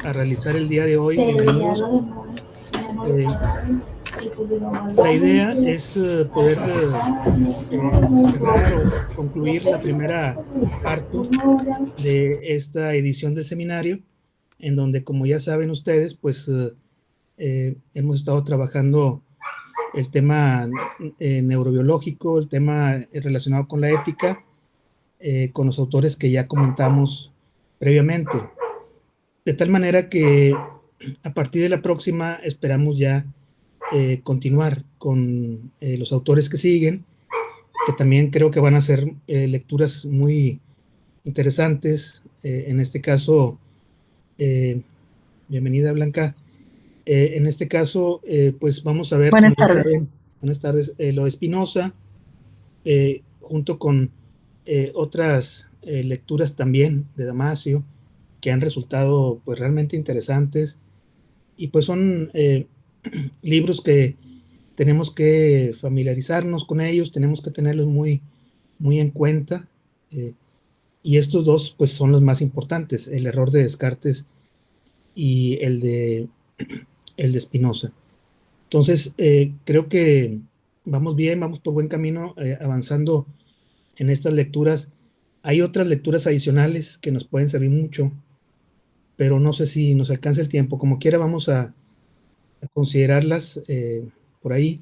a realizar el día de hoy. Bienvenidos. La idea es poder cerrar o concluir la primera parte de esta edición del seminario, en donde, como ya saben ustedes, pues hemos estado trabajando el tema neurobiológico, el tema relacionado con la ética, con los autores que ya comentamos previamente. De tal manera que a partir de la próxima esperamos ya continuar con los autores que siguen, que también creo que van a ser lecturas muy interesantes. En este caso, bienvenida Blanca. En este caso, pues vamos a ver, Buenas como ya tardes. saben, buenas tardes, lo de Spinoza, junto con otras lecturas también de Damasio, que han resultado pues realmente interesantes, y pues son libros que tenemos que familiarizarnos con ellos, tenemos que tenerlos muy, muy en cuenta, y estos dos pues son los más importantes, el error de Descartes y el de Spinoza. Entonces, creo que vamos bien, vamos por buen camino, avanzando en estas lecturas. Hay otras lecturas adicionales que nos pueden servir mucho, pero no sé si nos alcanza el tiempo. Como quiera, vamos a considerarlas por ahí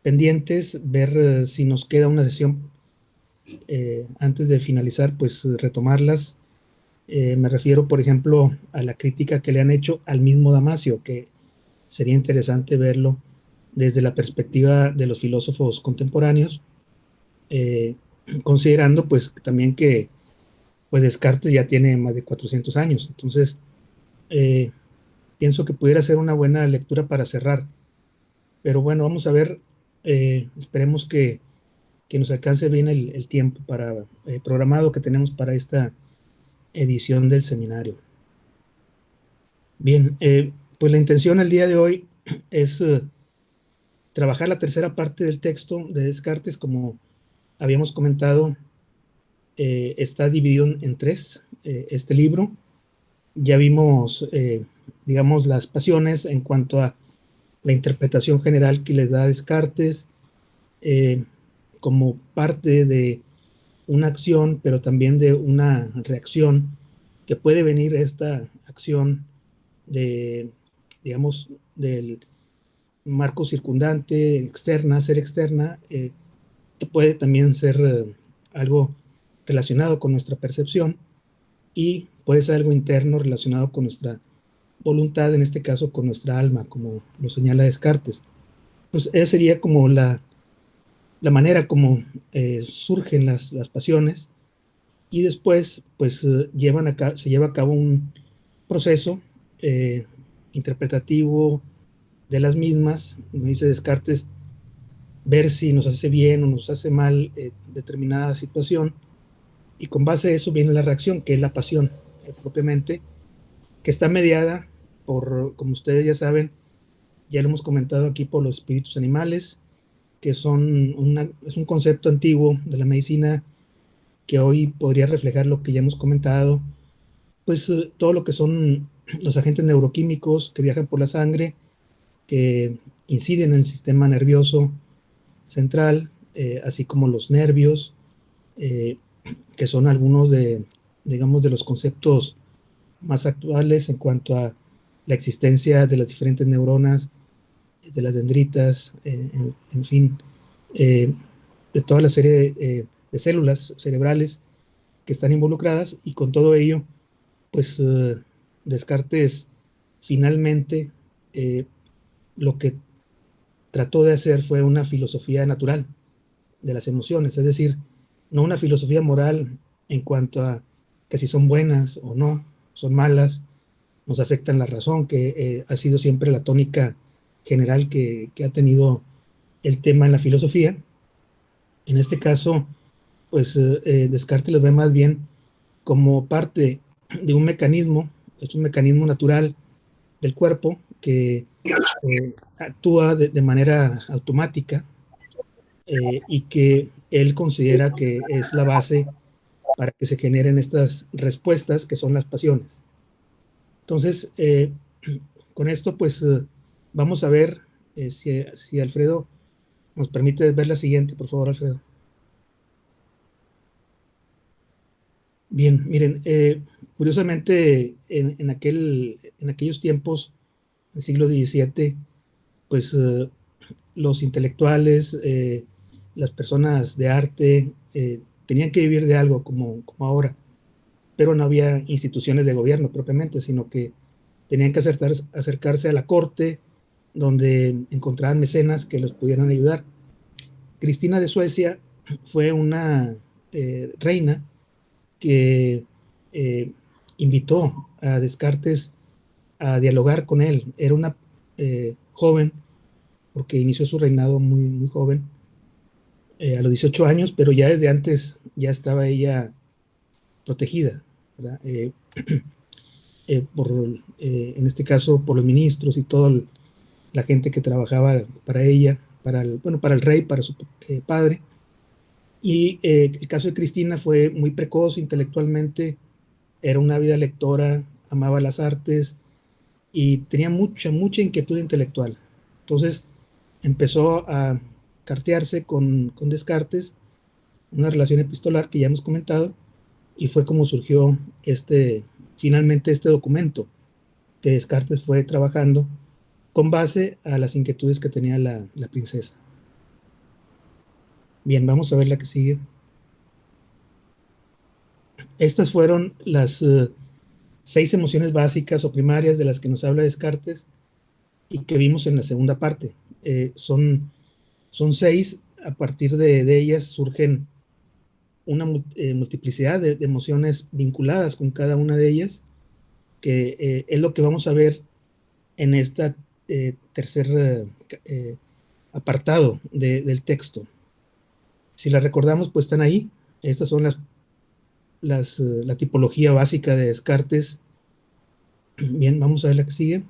pendientes, ver si nos queda una sesión antes de finalizar, pues retomarlas. Me refiero, por ejemplo, a la crítica que le han hecho al mismo Damasio, que sería interesante verlo desde la perspectiva de los filósofos contemporáneos, eh, considerando pues también que pues Descartes ya tiene más de 400 años. Entonces, eh, pienso que pudiera ser una buena lectura para cerrar. Pero bueno, vamos a ver, esperemos que nos alcance bien el tiempo para, programado que tenemos para esta edición del seminario. Bien, pues la intención el día de hoy es trabajar la tercera parte del texto de Descartes. Como habíamos comentado, está dividido en tres, este libro. Ya vimos, digamos, las pasiones en cuanto a la interpretación general que les da Descartes, eh, como parte de una acción, pero también de una reacción que puede venir esta acción de, digamos, del marco circundante, externa, ser externa, que puede también ser algo relacionado con nuestra percepción, y puede ser algo interno relacionado con nuestra voluntad, en este caso con nuestra alma, como lo señala Descartes. Pues esa sería como la manera como surgen las pasiones, y después pues se lleva a cabo un proceso eh, interpretativo de las mismas. Como dice Descartes, ver si nos hace bien o nos hace mal determinada situación, y con base a eso viene la reacción, que es la pasión propiamente, que está mediada por, como ustedes ya saben, ya lo hemos comentado aquí, por los espíritus animales, que es un concepto antiguo de la medicina que hoy podría reflejar lo que ya hemos comentado, pues todo lo que son los agentes neuroquímicos que viajan por la sangre, que inciden en el sistema nervioso central, así como los nervios, eh, que son algunos de, digamos, de los conceptos más actuales en cuanto a la existencia de las diferentes neuronas, de las dendritas, en fin, eh, de toda la serie de células cerebrales que están involucradas. Y con todo ello, pues Descartes finalmente lo que trató de hacer fue una filosofía natural de las emociones, es decir, no una filosofía moral en cuanto a que si son buenas o no, son malas, nos afectan la razón, que ha sido siempre la tónica general que ha tenido el tema en la filosofía. En este caso, pues Descartes lo ve más bien como parte de un mecanismo, es un mecanismo natural del cuerpo que actúa de manera automática, y que él considera que es la base para que se generen estas respuestas que son las pasiones. Entonces, con esto, pues vamos a ver si Alfredo nos permite ver la siguiente, por favor, Alfredo. Bien, miren, curiosamente, en aquellos tiempos, del siglo XVII, pues los intelectuales, las personas de arte, tenían que vivir de algo como ahora, pero no había instituciones de gobierno propiamente, sino que tenían que acercarse a la corte, donde encontraban mecenas que los pudieran ayudar. Cristina de Suecia fue una reina que eh, invitó a Descartes a dialogar con él. Era una joven, porque inició su reinado muy joven, a los 18 años, pero ya desde antes ya estaba ella protegida, ¿verdad? En este caso, por los ministros y toda la gente que trabajaba para ella, para el rey, para su padre. Y el caso de Cristina fue muy precoz intelectualmente, era una ávida lectora, amaba las artes y tenía mucha inquietud intelectual. Entonces empezó a cartearse con Descartes, una relación epistolar que ya hemos comentado, y fue como surgió finalmente este documento que Descartes fue trabajando con base a las inquietudes que tenía la princesa. Bien, vamos a ver la que sigue. Estas fueron las 6 emociones básicas o primarias de las que nos habla Descartes y que vimos en la segunda parte. Son 6, a partir de ellas surgen una multiplicidad de emociones vinculadas con cada una de ellas, que es lo que vamos a ver en esta tercer apartado del texto. Si las recordamos, pues están ahí. Estas son la tipología básica de Descartes. Bien, vamos a ver la que sigue.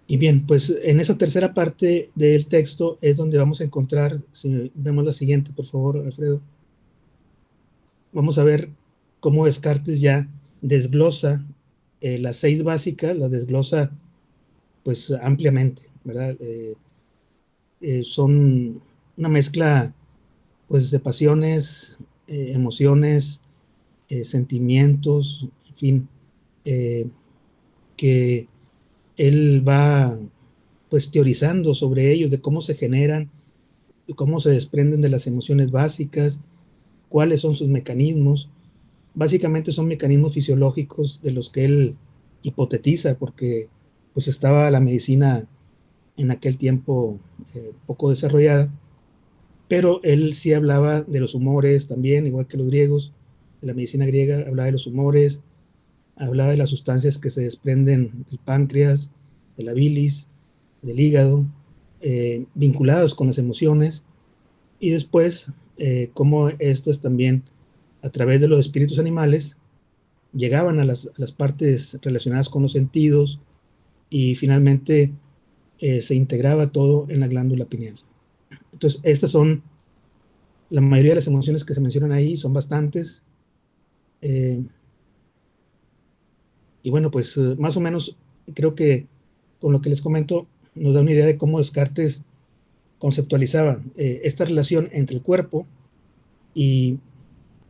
Y bien, pues en esa tercera parte del texto es donde vamos a encontrar, si vemos la siguiente, por favor, Alfredo, vamos a ver cómo Descartes ya desglosa las 6 básicas, las desglosa pues ampliamente, ¿verdad? Son una mezcla pues de pasiones, emociones, sentimientos, en fin, eh, que él va pues teorizando sobre ellos, de cómo se generan, cómo se desprenden de las emociones básicas, cuáles son sus mecanismos. Básicamente son mecanismos fisiológicos de los que él hipotetiza, porque pues estaba la medicina en aquel tiempo poco desarrollada, pero él sí hablaba de los humores también, igual que los griegos, de la medicina griega, hablaba de los humores, hablaba de las sustancias que se desprenden del páncreas, de la bilis, del hígado, vinculados con las emociones, y después cómo estas también, a través de los espíritus animales, llegaban a las partes relacionadas con los sentidos y finalmente se integraba todo en la glándula pineal. Entonces, estas son la mayoría de las emociones que se mencionan ahí, son bastantes. eh, y bueno, pues más o menos creo que con lo que les comento nos da una idea de cómo Descartes conceptualizaba esta relación entre el cuerpo y,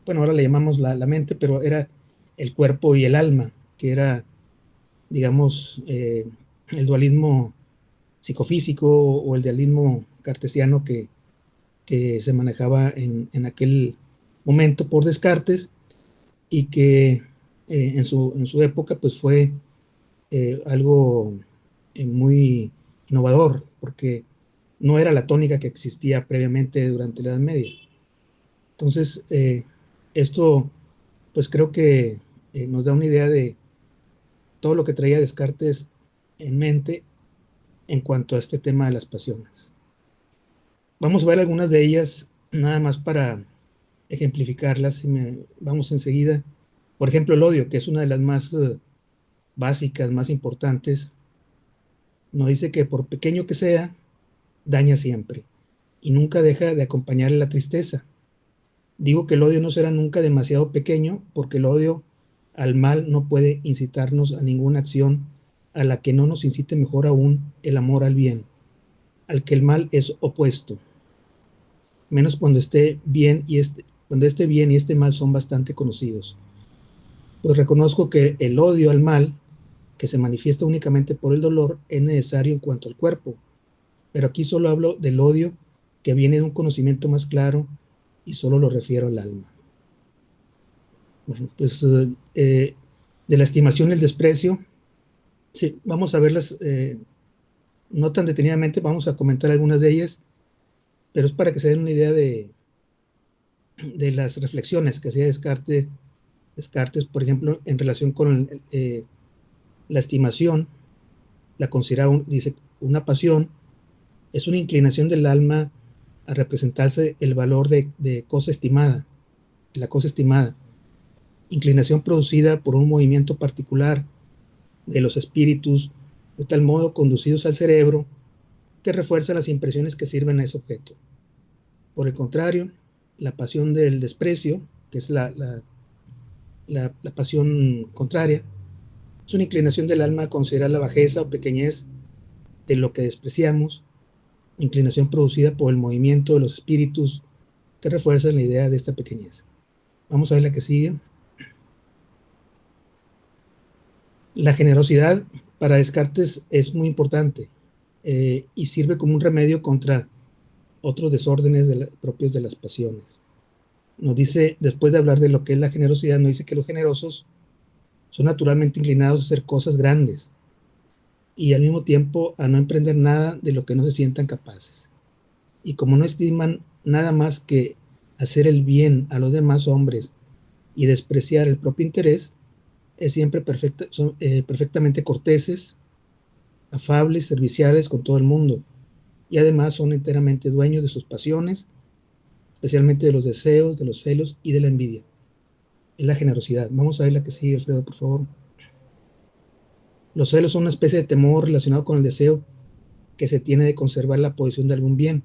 bueno, ahora le llamamos la mente, pero era el cuerpo y el alma, que era, digamos, el dualismo psicofísico o el dualismo cartesiano que se manejaba en aquel momento por Descartes y que en su época pues fue algo muy innovador, porque no era la tónica que existía previamente durante la Edad Media. Entonces, esto pues creo que nos da una idea de todo lo que traía Descartes en mente en cuanto a este tema de las pasiones. Vamos a ver algunas de ellas nada más para ejemplificarlas. Vamos enseguida. Por ejemplo, el odio, que es una de las más básicas, más importantes, nos dice que por pequeño que sea, daña siempre y nunca deja de acompañar la tristeza. Digo que el odio no será nunca demasiado pequeño porque el odio al mal no puede incitarnos a ninguna acción a la que no nos incite mejor aún el amor al bien, al que el mal es opuesto, menos cuando cuando este bien y este mal son bastante conocidos. Pues reconozco que el odio al mal, que se manifiesta únicamente por el dolor, es necesario en cuanto al cuerpo, pero aquí solo hablo del odio que viene de un conocimiento más claro y solo lo refiero al alma. Bueno, pues de la estimación y el desprecio, sí, vamos a verlas no tan detenidamente, vamos a comentar algunas de ellas, pero es para que se den una idea de las reflexiones que hacía Descartes, por ejemplo, en relación con la estimación, la considera, dice, una pasión, es una inclinación del alma a representarse el valor de cosa estimada, de la cosa estimada, inclinación producida por un movimiento particular de los espíritus, de tal modo conducidos al cerebro, que refuerza las impresiones que sirven a ese objeto. Por el contrario, la pasión del desprecio, que es la pasión contraria, es una inclinación del alma a considerar la bajeza o pequeñez de lo que despreciamos, inclinación producida por el movimiento de los espíritus que refuerzan la idea de esta pequeñez. Vamos a ver la que sigue. La generosidad para Descartes es muy importante y sirve como un remedio contra otros desórdenes propios de las pasiones. Nos dice, después de hablar de lo que es la generosidad, nos dice que los generosos son naturalmente inclinados a hacer cosas grandes y al mismo tiempo a no emprender nada de lo que no se sientan capaces. Y como no estiman nada más que hacer el bien a los demás hombres y despreciar el propio interés, es siempre son perfectamente corteses, afables, serviciales con todo el mundo, y además son enteramente dueños de sus pasiones, especialmente de los deseos, de los celos y de la envidia. Es la generosidad. Vamos a ver la que sigue, Alfredo, por favor. Los celos son una especie de temor relacionado con el deseo que se tiene de conservar la posición de algún bien,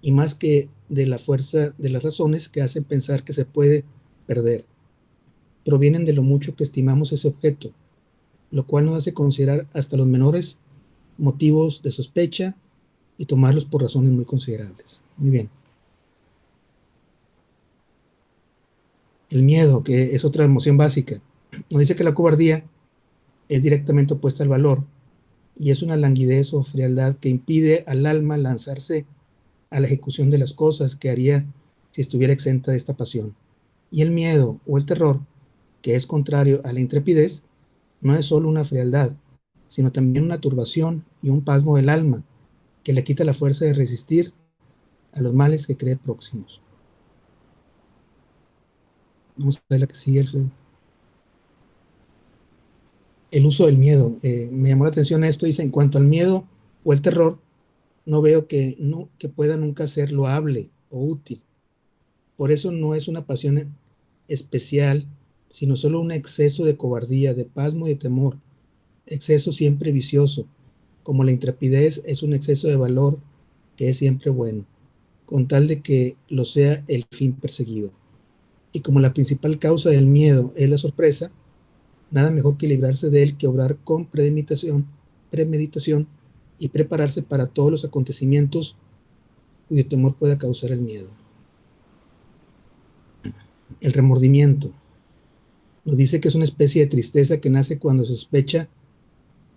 y más que de la fuerza de las razones que hacen pensar que se puede perder. Provienen de lo mucho que estimamos ese objeto, lo cual nos hace considerar hasta los menores motivos de sospecha y tomarlos por razones muy considerables. Muy bien. El miedo, que es otra emoción básica, nos dice que la cobardía es directamente opuesta al valor y es una languidez o frialdad que impide al alma lanzarse a la ejecución de las cosas que haría si estuviera exenta de esta pasión. Y el miedo o el terror, que es contrario a la intrepidez, no es solo una frialdad, sino también una turbación y un pasmo del alma que le quita la fuerza de resistir a los males que cree próximos. Vamos a ver la que sigue, Alfredo. El uso del miedo. Me llamó la atención esto, dice, en cuanto al miedo o el terror, no veo que pueda nunca ser loable o útil. Por eso no es una pasión especial, sino solo un exceso de cobardía, de pasmo y de temor, exceso siempre vicioso, como la intrepidez es un exceso de valor que es siempre bueno, con tal de que lo sea el fin perseguido. Y como la principal causa del miedo es la sorpresa, nada mejor que librarse de él que obrar con premeditación y prepararse para todos los acontecimientos cuyo temor pueda causar el miedo. El remordimiento nos dice que es una especie de tristeza que nace cuando sospecha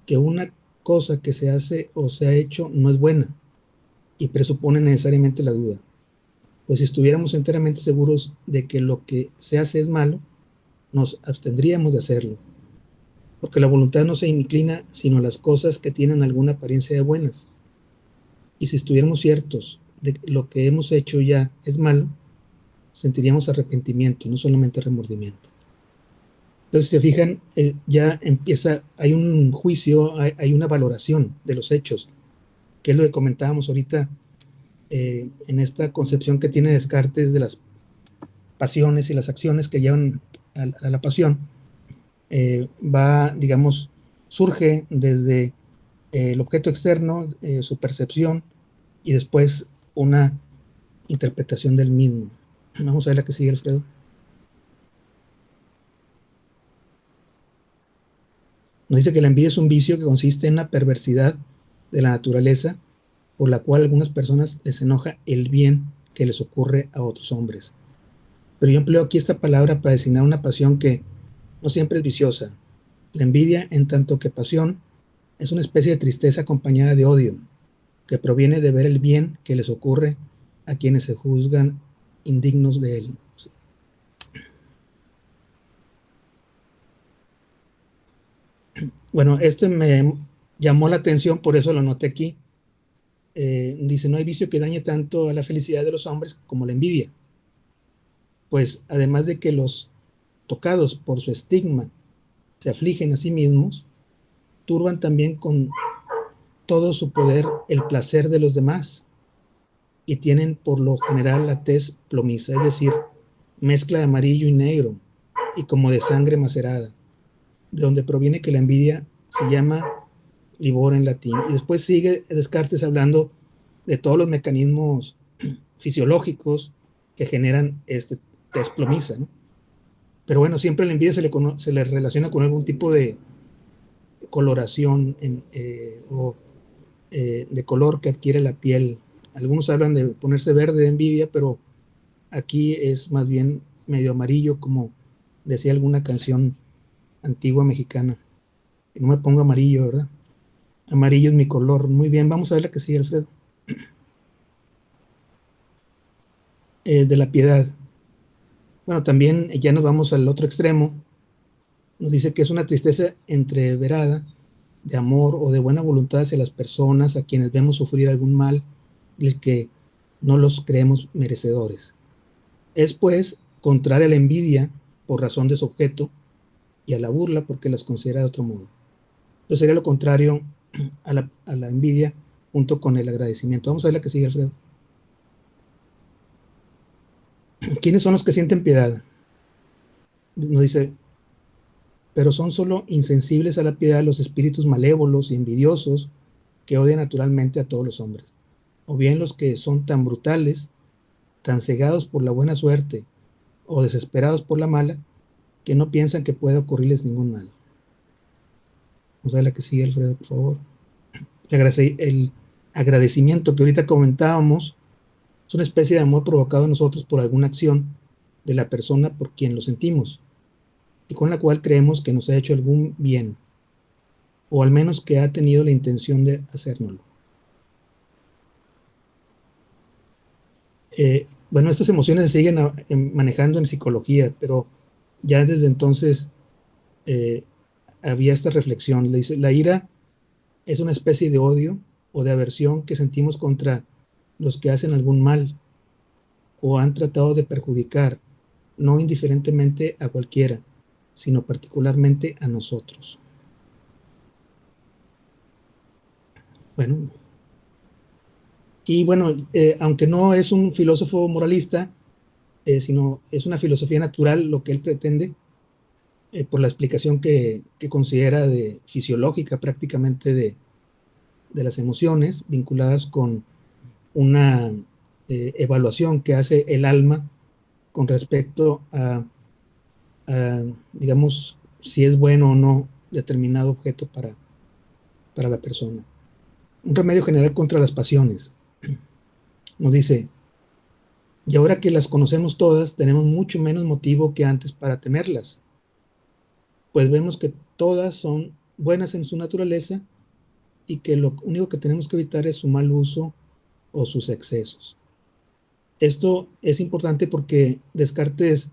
que una cosa que se hace o se ha hecho no es buena y presupone necesariamente la duda. Pues si estuviéramos enteramente seguros de que lo que se hace es malo, nos abstendríamos de hacerlo, porque la voluntad no se inclina sino a las cosas que tienen alguna apariencia de buenas. Y si estuviéramos ciertos de que lo que hemos hecho ya es malo, sentiríamos arrepentimiento, no solamente remordimiento. Entonces, si se fijan, ya empieza, hay un juicio, hay una valoración de los hechos, que es lo que comentábamos ahorita en esta concepción que tiene Descartes de las pasiones y las acciones que llevan a la pasión. Digamos, surge desde el objeto externo, su percepción, y después una interpretación del mismo. Vamos a ver la que sigue, Alfredo. Nos dice que la envidia es un vicio que consiste en una perversidad de la naturaleza por la cual a algunas personas les enoja el bien que les ocurre a otros hombres. Pero yo empleo aquí esta palabra para designar una pasión que no siempre es viciosa. La envidia, en tanto que pasión, es una especie de tristeza acompañada de odio, que proviene de ver el bien que les ocurre a quienes se juzgan indignos de él. Bueno, este me llamó la atención, por eso lo noté aquí. Dice, no hay vicio que dañe tanto a la felicidad de los hombres como la envidia, pues además de que los tocados por su estigma se afligen a sí mismos, turban también con todo su poder el placer de los demás y tienen por lo general la tez plomiza, es decir, mezcla de amarillo y negro y como de sangre macerada, de donde proviene que la envidia se llama livor en latín. Y después sigue Descartes hablando de todos los mecanismos fisiológicos que generan este tez plomiza, ¿no? Pero bueno, siempre la envidia se le relaciona con algún tipo de coloración de color que adquiere la piel. Algunos hablan de ponerse verde de envidia, pero aquí es más bien medio amarillo, como decía alguna canción antigua mexicana. Que no me pongo amarillo, ¿verdad? Amarillo es mi color. Muy bien, vamos a ver la que sigue, Alfredo. De la piedad. Bueno, también ya nos vamos al otro extremo. Nos dice que es una tristeza entreverada de amor o de buena voluntad hacia las personas a quienes vemos sufrir algún mal del que no los creemos merecedores. Es pues contraria a la envidia por razón de su objeto y a la burla porque las considera de otro modo. Eso sería lo contrario a la envidia junto con el agradecimiento. Vamos a ver la que sigue, Alfredo. ¿Quiénes son los que sienten piedad? Nos dice, pero son solo insensibles a la piedad los espíritus malévolos y envidiosos que odian naturalmente a todos los hombres, o bien los que son tan brutales, tan cegados por la buena suerte o desesperados por la mala, que no piensan que pueda ocurrirles ningún mal. Vamos a ver la que sigue, Alfredo, por favor. El agradecimiento que ahorita comentábamos es una especie de amor provocado en nosotros por alguna acción de la persona por quien lo sentimos y con la cual creemos que nos ha hecho algún bien, o al menos que ha tenido la intención de hacérnoslo. Bueno, estas emociones se siguen manejando en psicología, pero ya desde entonces había esta reflexión. Le dice, la ira es una especie de odio o de aversión que sentimos contra los que hacen algún mal o han tratado de perjudicar, no indiferentemente a cualquiera, sino particularmente a nosotros. Bueno, y bueno, aunque no es un filósofo moralista, sino es una filosofía natural lo que él pretende, por la explicación que considera de fisiológica prácticamente de las emociones vinculadas con una evaluación que hace el alma con respecto digamos, si es bueno o no determinado objeto para la persona. Un remedio general contra las pasiones. Nos dice, y ahora que las conocemos todas, tenemos mucho menos motivo que antes para temerlas, pues vemos que todas son buenas en su naturaleza y que lo único que tenemos que evitar es su mal uso o sus excesos. Esto es importante porque Descartes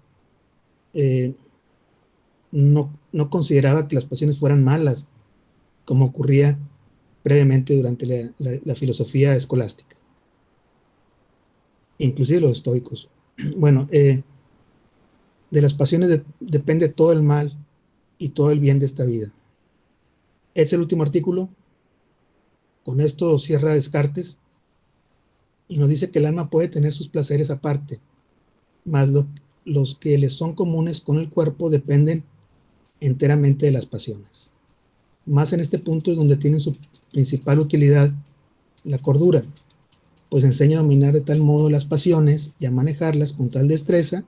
eh, no consideraba que las pasiones fueran malas, como ocurría previamente durante la filosofía escolástica, inclusive los estoicos. Bueno, de las pasiones depende todo el mal y todo el bien de esta vida. Es el último artículo. Con esto cierra Descartes y nos dice que el alma puede tener sus placeres aparte, mas los que les son comunes con el cuerpo dependen enteramente de las pasiones. Más en este punto es donde tiene su principal utilidad la cordura, pues enseña a dominar de tal modo las pasiones y a manejarlas con tal destreza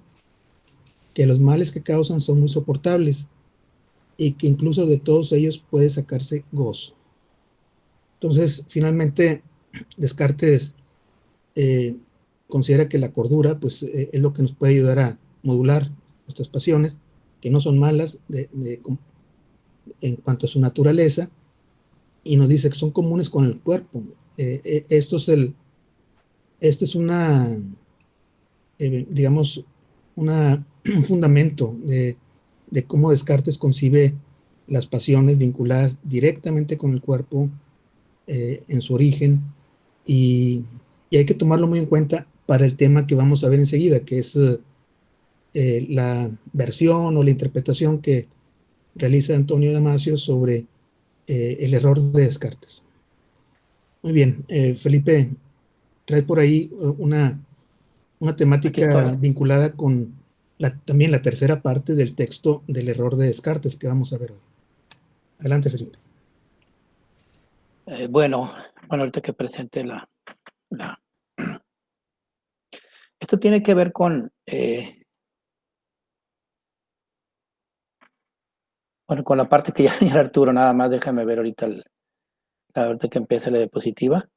que los males que causan son muy soportables y que incluso de todos ellos puede sacarse gozo. Entonces, finalmente, Descartes considera que la cordura pues, es lo que nos puede ayudar a modular nuestras pasiones, que no son malas en cuanto a su naturaleza, y nos dice que son comunes con el cuerpo. Esto es una, digamos, un fundamento de cómo Descartes concibe las pasiones vinculadas directamente con el cuerpo en su origen, y, y hay que tomarlo muy en cuenta para el tema que vamos a ver enseguida, que es la versión o la interpretación que realiza Antonio Damasio sobre el error de Descartes. Muy bien, Felipe, trae por ahí una Aquí estoy. temática vinculada con también la tercera parte del texto del error de Descartes que vamos a ver hoy. Adelante, Felipe. Bueno, ahorita que presente la... Esto tiene que ver con, con la parte que ya señala Arturo, nada más déjame ver ahorita que empiece la diapositiva.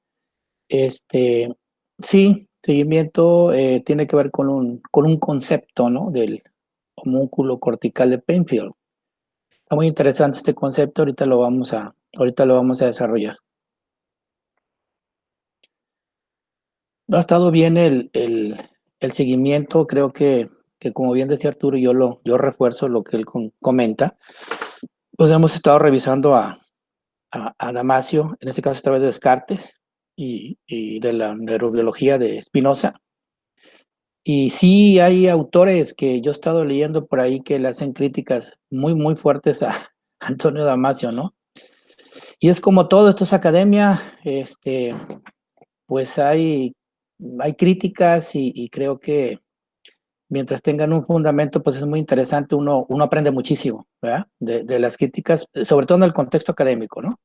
Sí, seguimiento tiene que ver con un concepto, ¿no? Del homúnculo cortical de Penfield. Está muy interesante este concepto, ahorita lo vamos a desarrollar. Ha estado bien el seguimiento, creo que como bien decía Arturo, yo refuerzo lo que él comenta. Pues hemos estado revisando a Damasio, en este caso a través de Descartes y de la neurobiología de Spinoza. Y sí hay autores que yo he estado leyendo por ahí que le hacen críticas muy, muy fuertes a Antonio Damasio, ¿no? Y es como todo, esto es academia, pues hay críticas y creo que mientras tengan un fundamento, pues es muy interesante, uno aprende muchísimo, ¿verdad? De las críticas, sobre todo en el contexto académico, ¿no?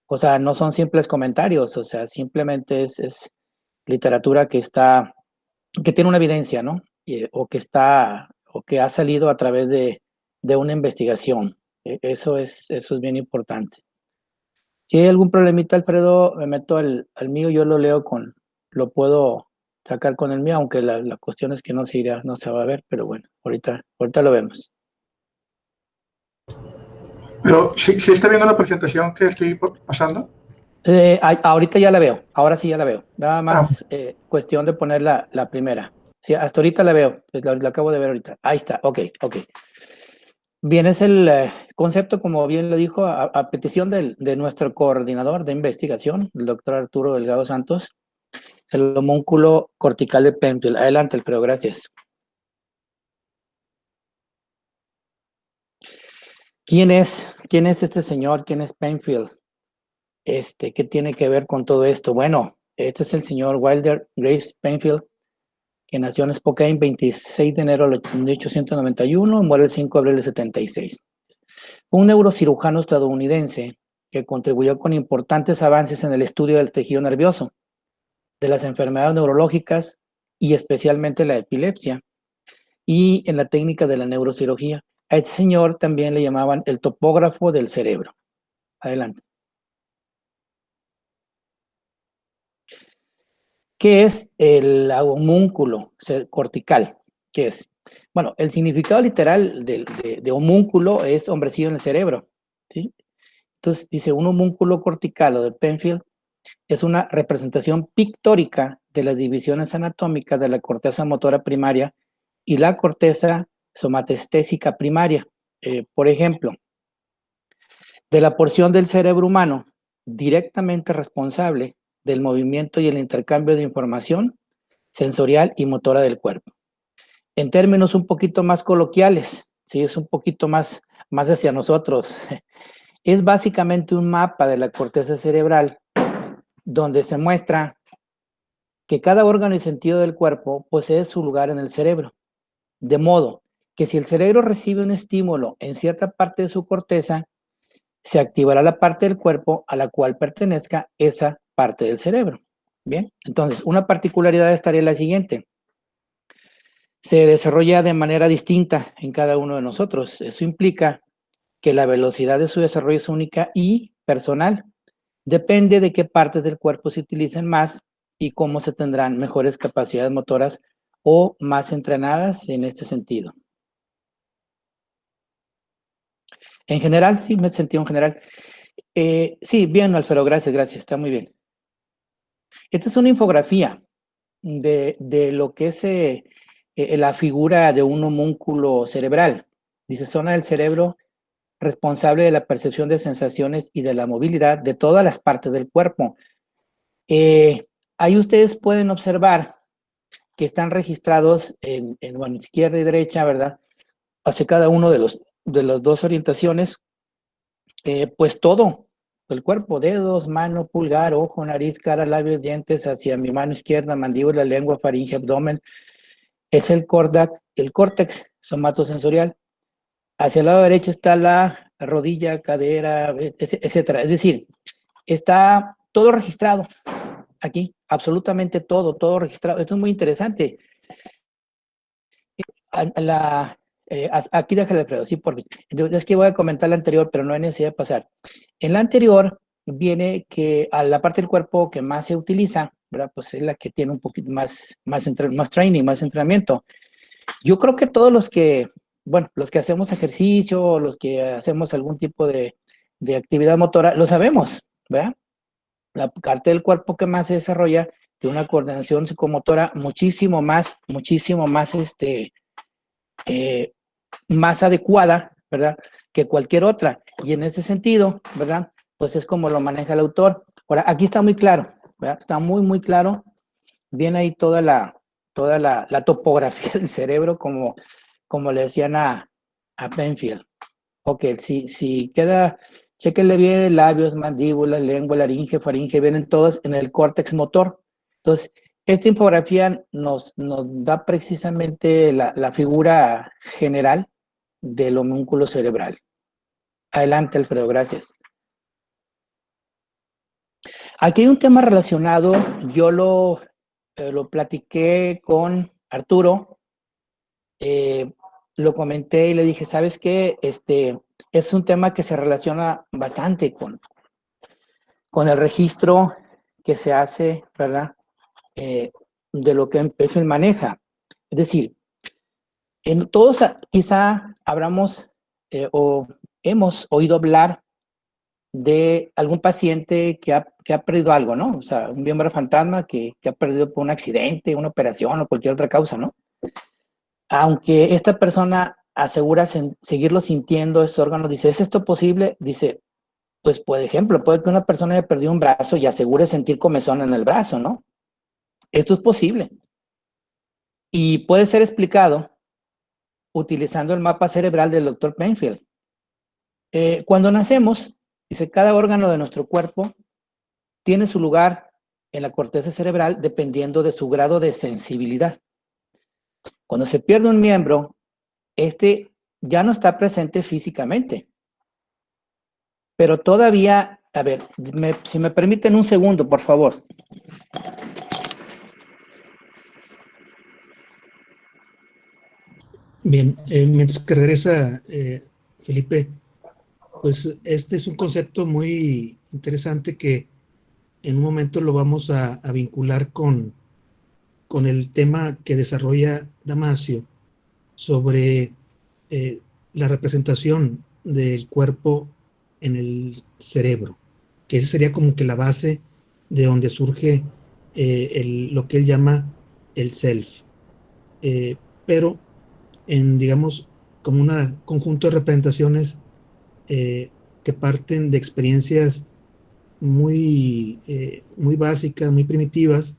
O sea, no son simples comentarios, o sea, simplemente es literatura que tiene una evidencia, ¿no? O que ha salido a través de una investigación. Eso es bien importante. Si hay algún problemita, Alfredo, me meto al mío, yo lo leo lo puedo sacar con el mío, aunque la cuestión es que no se va a ver, pero bueno, ahorita lo vemos. Pero si está viendo la presentación que estoy pasando. Ahorita ya la veo, ahora sí ya la veo. Nada Ah, más cuestión de poner la primera. Sí, hasta ahorita la veo, la acabo de ver ahorita. Ahí está, ok. Bien, es el concepto, como bien lo dijo, a petición de nuestro coordinador de investigación, el doctor Arturo Delgado Santos, el homúnculo cortical de Penfield. Adelante, Alfredo, gracias. ¿Quién es este señor? ¿Quién es Penfield? ¿Qué tiene que ver con todo esto? Bueno, este es el señor Wilder Graves Penfield, que nació en Spokane 26 de enero de 1891, muere el 5 de abril del 76. Un neurocirujano estadounidense que contribuyó con importantes avances en el estudio del tejido nervioso, de las enfermedades neurológicas y especialmente la epilepsia, y en la técnica de la neurocirugía. A este señor también le llamaban el topógrafo del cerebro. Adelante. ¿Qué es el homúnculo cortical? ¿Qué es? Bueno, el significado literal de homúnculo es hombrecillo en el cerebro, ¿sí? Entonces dice, un homúnculo cortical o de Penfield es una representación pictórica de las divisiones anatómicas de la corteza motora primaria y la corteza somatestésica primaria. Por ejemplo, de la porción del cerebro humano directamente responsable del movimiento y el intercambio de información sensorial y motora del cuerpo. En términos un poquito más coloquiales, ¿sí? Es un poquito más hacia nosotros. Es básicamente un mapa de la corteza cerebral donde se muestra que cada órgano y sentido del cuerpo posee su lugar en el cerebro, de modo que si el cerebro recibe un estímulo en cierta parte de su corteza, se activará la parte del cuerpo a la cual pertenezca esa parte del cerebro. Bien, entonces una particularidad estaría la siguiente. Se desarrolla de manera distinta en cada uno de nosotros. Eso implica que la velocidad de su desarrollo es única y personal. Depende de qué partes del cuerpo se utilicen más y cómo se tendrán mejores capacidades motoras o más entrenadas en este sentido. En general, sí, me sentí en general. Sí, bien, Alfredo, gracias, está muy bien. Esta es una infografía de lo que es la figura de un homúnculo cerebral. Dice, zona del cerebro responsable de la percepción de sensaciones y de la movilidad de todas las partes del cuerpo. Ahí ustedes pueden observar que están registrados bueno, izquierda y derecha, ¿verdad? Hacia cada uno de las dos orientaciones, pues todo el cuerpo, dedos, mano, pulgar, ojo, nariz, cara, labios, dientes, hacia mi mano izquierda, mandíbula, lengua, faringe, abdomen, es el córtex somatosensorial. Hacia el lado derecho está la rodilla, cadera, etcétera. Es decir, está todo registrado aquí, absolutamente todo registrado. Esto es muy interesante. Aquí déjale, Alfredo, sí, es que voy a comentar la anterior, pero no hay necesidad de pasar. En la anterior viene que a la parte del cuerpo que más se utiliza, ¿verdad? Pues es la que tiene un poquito más training, más entrenamiento. Yo creo que todos los que, bueno, los que hacemos ejercicio, los que hacemos algún tipo de actividad motora, lo sabemos, ¿verdad? La parte del cuerpo que más se desarrolla tiene una coordinación psicomotora muchísimo más más adecuada, ¿verdad? Que cualquier otra. Y en ese sentido, ¿verdad? Pues es como lo maneja el autor. Ahora, aquí está muy claro, ¿verdad? Está muy claro. Viene ahí toda la topografía del cerebro, como le decían a Penfield. Ok, si queda, chéquenle bien, labios, mandíbula, lengua, laringe, faringe, vienen todos en el córtex motor. Entonces, esta infografía nos da precisamente la figura general del homúnculo cerebral. Adelante, Alfredo, gracias. Aquí hay un tema relacionado, yo lo platiqué con Arturo, lo comenté y le dije, ¿sabes qué? Es un tema que se relaciona bastante con el registro que se hace, ¿verdad? De lo que Penfield maneja. Es decir, todos quizá habramos o hemos oído hablar de algún paciente que ha perdido algo, ¿no? O sea, un miembro fantasma que ha perdido por un accidente, una operación o cualquier otra causa, ¿no? Aunque esta persona asegura seguirlo sintiendo, ese órgano, dice, ¿es esto posible? Dice, pues, por ejemplo, puede que una persona haya perdido un brazo y asegure sentir comezón en el brazo, ¿no? Esto es posible. Y puede ser explicado utilizando el mapa cerebral del Dr. Penfield. Cuando nacemos, dice, cada órgano de nuestro cuerpo tiene su lugar en la corteza cerebral dependiendo de su grado de sensibilidad. Cuando se pierde un miembro, ya no está presente físicamente, pero todavía, a ver, si me permiten un segundo, por favor. Bien, mientras que regresa Felipe, pues este es un concepto muy interesante que en un momento lo vamos a vincular con el tema que desarrolla Damasio sobre eh, la representación del cuerpo en el cerebro, que esa sería como que la base de donde surge lo que él llama el self. Pero digamos, como un conjunto de representaciones que parten de experiencias muy básicas, muy primitivas,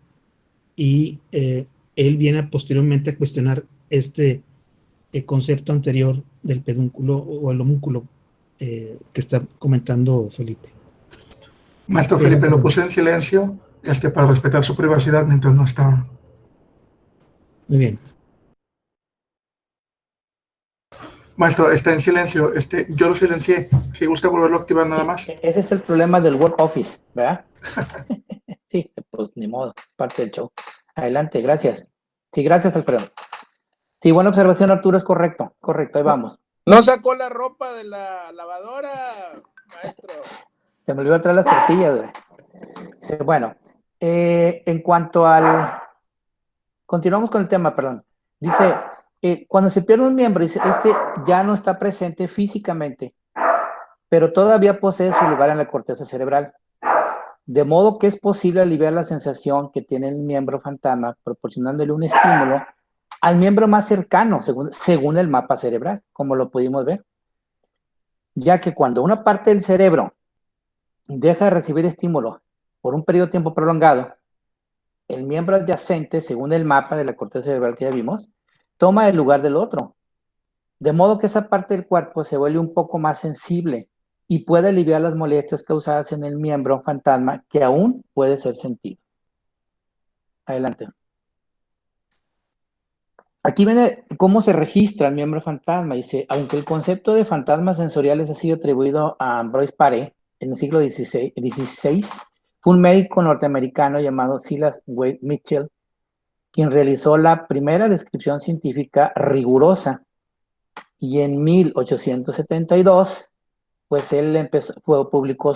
y él viene posteriormente a cuestionar este concepto anterior del pedúnculo o el homúnculo que está comentando Felipe. Maestro Sí, Felipe, lo puse en silencio para respetar su privacidad mientras no está. muy bien. Maestro, está en silencio. Yo lo silencié. Si gusta volverlo a activar nada más. Ese es el problema del Word Office, ¿verdad? Sí, pues ni modo, parte del show. Adelante, gracias. Sí, gracias, Alfredo. Sí, buena observación, Arturo, es correcto, ahí vamos. No sacó la ropa de la lavadora, maestro. Se me olvidó traer las tortillas, güey. Dice, bueno, en cuanto al... Continuamos con el tema, perdón. Dice, cuando se pierde un miembro, dice, este ya no está presente físicamente, pero todavía posee su lugar en la corteza cerebral. De modo que es posible aliviar la sensación que tiene el miembro fantasma, proporcionándole un estímulo al miembro más cercano, según el mapa cerebral, como lo pudimos ver. Ya que cuando una parte del cerebro deja de recibir estímulo por un periodo de tiempo prolongado, el miembro adyacente, según el mapa de la corteza cerebral que ya vimos, toma el lugar del otro. De modo que esa parte del cuerpo se vuelve un poco más sensible y puede aliviar las molestias causadas en el miembro fantasma que aún puede ser sentido. Adelante. Aquí viene cómo se registra el miembro fantasma. Dice, aunque el concepto de fantasmas sensoriales ha sido atribuido a Ambroise Paré en el siglo XVI, fue un médico norteamericano llamado Silas Wade Mitchell quien realizó la primera descripción científica rigurosa. Y en 1872, pues él publicó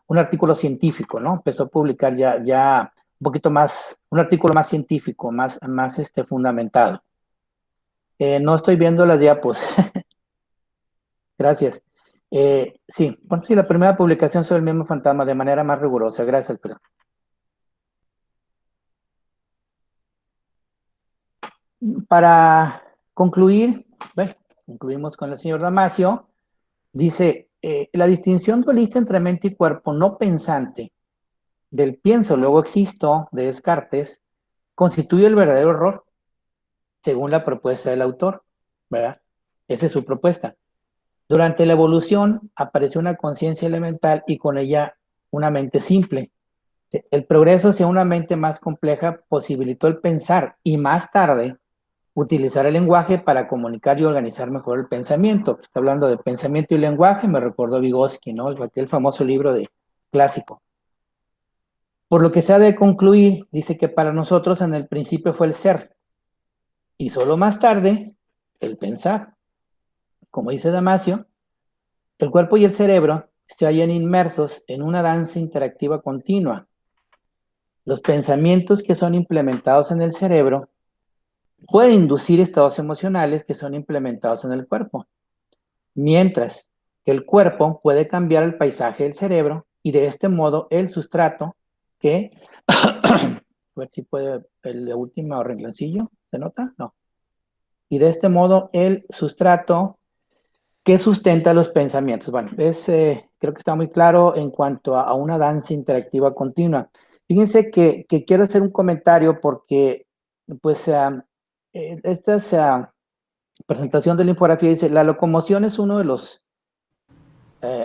un artículo científico, ¿no? Empezó a publicar ya un poquito más, un artículo más científico, más fundamentado. No estoy viendo las diapos. Gracias. Sí, bueno, sí, la primera publicación sobre el miembro fantasma de manera más rigurosa. Gracias, Alfredo. Para concluir, bueno, concluimos con el señor Damasio. Dice, la distinción dualista entre mente y cuerpo no pensante del pienso, luego existo, de Descartes, constituye el verdadero error, según la propuesta del autor, ¿verdad? Esa es su propuesta. Durante la evolución apareció una conciencia elemental y con ella una mente simple. El progreso hacia una mente más compleja posibilitó el pensar y más tarde utilizar el lenguaje para comunicar y organizar mejor el pensamiento. Está hablando de pensamiento y lenguaje, me recordó Vygotsky, ¿no? Aquel famoso libro de clásico. Por lo que se ha de concluir, dice que para nosotros en el principio fue el ser, y solo más tarde el pensar. Como dice Damasio, el cuerpo y el cerebro se hallan inmersos en una danza interactiva continua. Los pensamientos que son implementados en el cerebro pueden inducir estados emocionales que son implementados en el cuerpo, mientras que el cuerpo puede cambiar el paisaje del cerebro y de este modo el sustrato que, a ver si puede el último rengloncillo, ¿se nota? No. Y de este modo el sustrato que sustenta los pensamientos. Bueno, creo que está muy claro en cuanto a una danza interactiva continua. Fíjense que quiero hacer un comentario porque, pues, esta presentación de la infografía dice, la locomoción es uno de los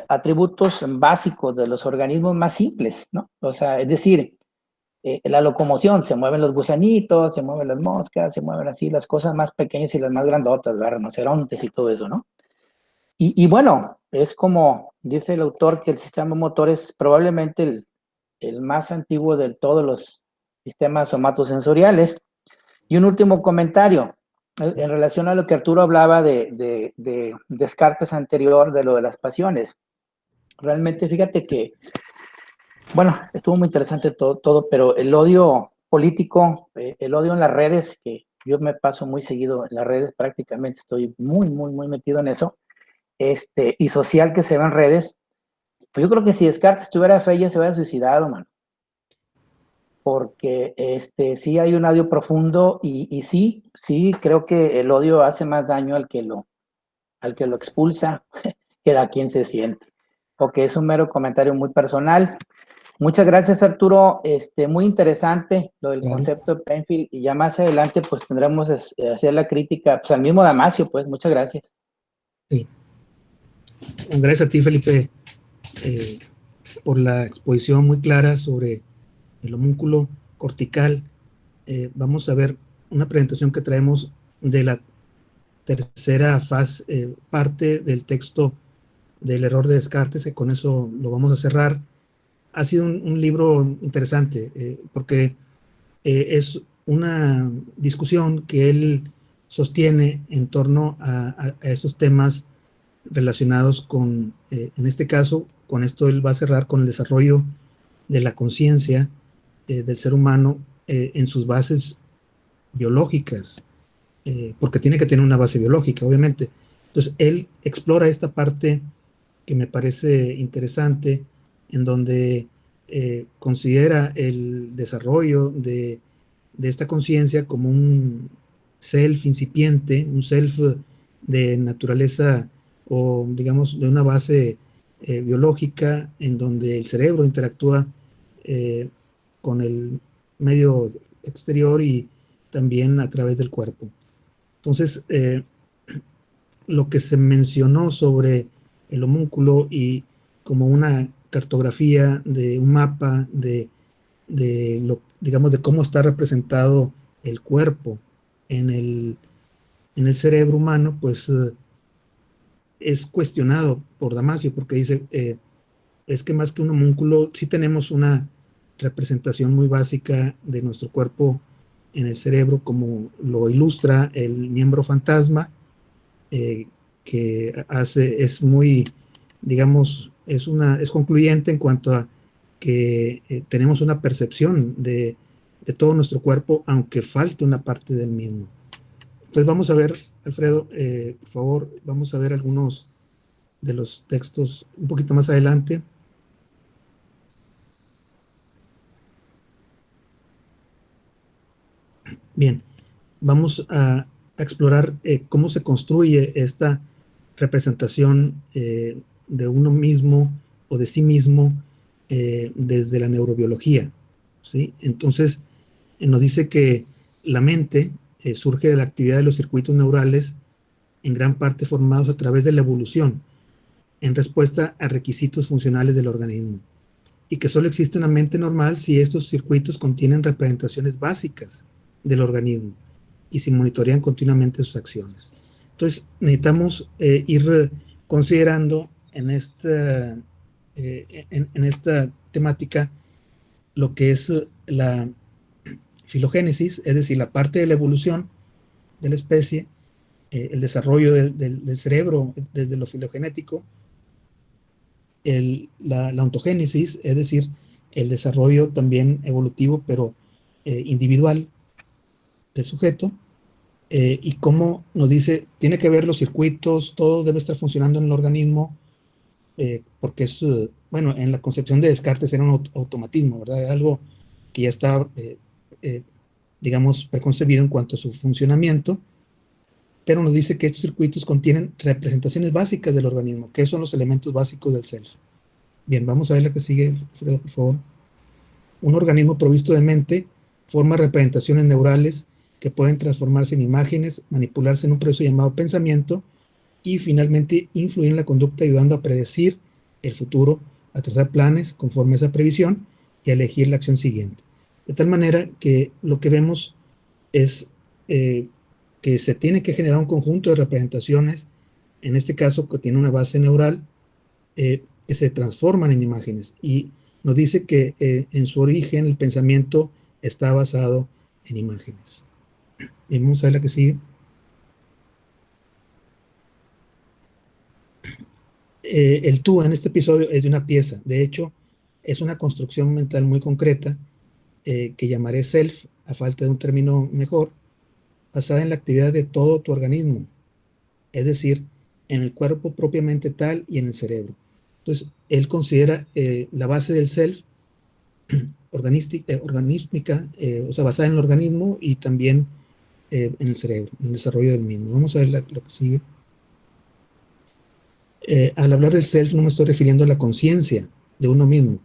atributos básicos de los organismos más simples, ¿no? O sea, es decir, la locomoción, se mueven los gusanitos, se mueven las moscas, se mueven así las cosas más pequeñas y las más grandotas, los rinocerontes y todo eso, ¿no? Y bueno, es como dice el autor que el sistema motor es probablemente el más antiguo de todos los sistemas somatosensoriales. Y un último comentario, en relación a lo que Arturo hablaba de Descartes anterior, de lo de las pasiones. Realmente, fíjate que, bueno, estuvo muy interesante todo, pero el odio político, el odio en las redes, que yo me paso muy seguido en las redes, prácticamente estoy muy metido en eso, y social que se ve en redes, pues yo creo que si Descartes tuviera fe, ya se hubiera suicidado, man. Porque sí hay un odio profundo y sí, creo que el odio hace más daño al que lo expulsa que a quien se siente. Porque es un mero comentario muy personal. Muchas gracias, Arturo. Muy interesante lo del concepto de Penfield, y ya más adelante pues tendremos hacer la crítica pues, al mismo Damasio, pues. Muchas gracias. Sí. Gracias a ti, Felipe, por la exposición muy clara sobre el homúnculo cortical. Vamos a ver una presentación que traemos de la tercera fase, parte del texto del error de Descartes, y con eso lo vamos a cerrar. Ha sido un libro interesante, porque es una discusión que él sostiene en torno a estos temas relacionados con, en este caso, con esto él va a cerrar con el desarrollo de la conciencia del ser humano en sus bases biológicas, porque tiene que tener una base biológica, obviamente. Entonces, él explora esta parte que me parece interesante, en donde considera el desarrollo de esta conciencia como un self incipiente, un self de naturaleza o digamos de una base biológica en donde el cerebro interactúa eh, con el medio exterior y también a través del cuerpo. Entonces, lo que se mencionó sobre el homúnculo y como una cartografía de un mapa de lo, digamos, de cómo está representado el cuerpo en en el cerebro humano, pues es cuestionado por Damasio, porque dice, es que más que un homúnculo, sí tenemos una representación muy básica de nuestro cuerpo en el cerebro, como lo ilustra el miembro fantasma, eh, que hace, es muy, digamos, es concluyente en cuanto a que tenemos una percepción de todo nuestro cuerpo, aunque falte una parte del mismo. Entonces vamos a ver, Alfredo, por favor, vamos a ver algunos de los textos un poquito más adelante. Bien, vamos a explorar cómo se construye esta representación de uno mismo o de sí mismo desde la neurobiología, ¿sí? Entonces, nos dice que la mente surge de la actividad de los circuitos neurales en gran parte formados a través de la evolución en respuesta a requisitos funcionales del organismo y que solo existe una mente normal si estos circuitos contienen representaciones básicas del organismo y se monitorean continuamente sus acciones. Entonces, necesitamos ir considerando en esta temática lo que es la filogénesis, es decir, la parte de la evolución de la especie, el desarrollo del cerebro desde lo filogenético, la ontogénesis, es decir, el desarrollo también evolutivo, pero individual del sujeto, y cómo nos dice, tiene que ver los circuitos, todo debe estar funcionando en el organismo, porque es, bueno, en la concepción de Descartes era un automatismo, ¿verdad? Era algo que ya está, eh, digamos, preconcebido en cuanto a su funcionamiento, pero nos dice que estos circuitos contienen representaciones básicas del organismo, que son los elementos básicos del self. Bien, vamos a ver la que sigue, Fredo, por favor. Un organismo provisto de mente forma representaciones neurales que pueden transformarse en imágenes, manipularse en un proceso llamado pensamiento y finalmente influir en la conducta ayudando a predecir el futuro, a trazar planes conforme a esa previsión y a elegir la acción siguiente. De tal manera que lo que vemos es que se tiene que generar un conjunto de representaciones, en este caso que tiene una base neural, que se transforman en imágenes y nos dice que en su origen el pensamiento está basado en imágenes. Y vamos a ver la que sigue. El tú en este episodio es de una pieza, de hecho es una construcción mental muy concreta que llamaré self, a falta de un término mejor, basada en la actividad de todo tu organismo, es decir, en el cuerpo propiamente tal y en el cerebro. Entonces, él considera la base del self organística, o sea, basada en el organismo y también en el cerebro, en el desarrollo del mismo. Vamos a ver lo que sigue. Al hablar del self no me estoy refiriendo a la conciencia de uno mismo,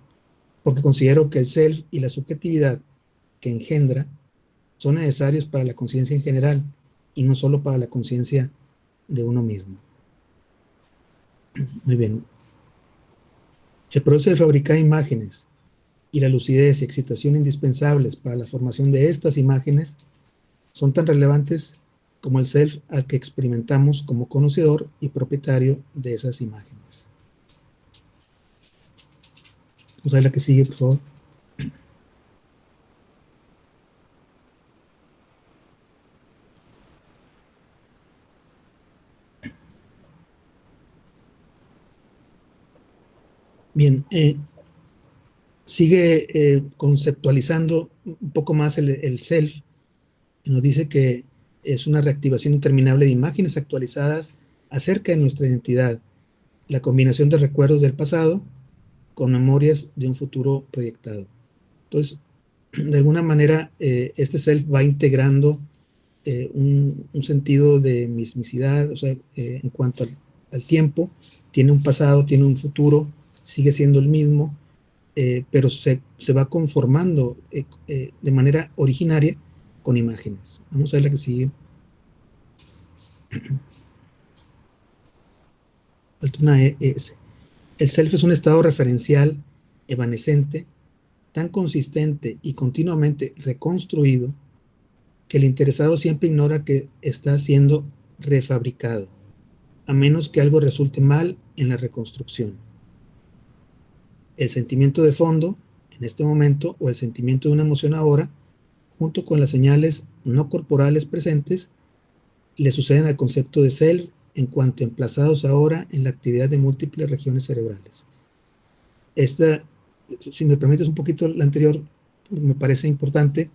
porque considero que el self y la subjetividad que engendra son necesarios para la conciencia en general y no solo para la conciencia de uno mismo. Muy bien. El proceso de fabricar imágenes y la lucidez y excitación indispensables para la formación de estas imágenes son tan relevantes como el self al que experimentamos como conocedor y propietario de esas imágenes. Vamos a ver la que sigue, por favor. Bien, sigue conceptualizando un poco más el self. Nos dice que es una reactivación interminable de imágenes actualizadas acerca de nuestra identidad, la combinación de recuerdos del pasado con memorias de un futuro proyectado. Entonces, de alguna manera, este self va integrando un sentido de mismicidad, o sea, en cuanto al tiempo, tiene un pasado, tiene un futuro, sigue siendo el mismo, pero se va conformando de manera originaria con imágenes. Vamos a ver la que sigue. Falta una ES. El self es un estado referencial evanescente, tan consistente y continuamente reconstruido que el interesado siempre ignora que está siendo refabricado, a menos que algo resulte mal en la reconstrucción. El sentimiento de fondo, en este momento, o el sentimiento de una emoción ahora, junto con las señales no corporales presentes, le suceden al concepto de self en cuanto emplazados ahora en la actividad de múltiples regiones cerebrales. Esta, si me permites un poquito la anterior, me parece importante,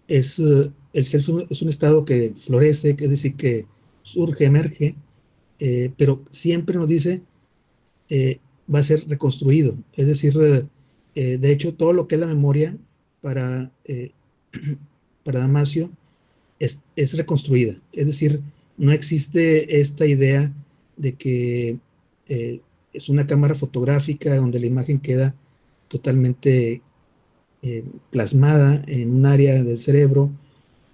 es el self es un estado que florece, es decir, que surge, emerge, pero siempre nos dice va a ser reconstruido. Es decir, de hecho, todo lo que es la memoria para, para Damasio es reconstruida. Es decir, no existe esta idea de que es una cámara fotográfica donde la imagen queda totalmente plasmada en un área del cerebro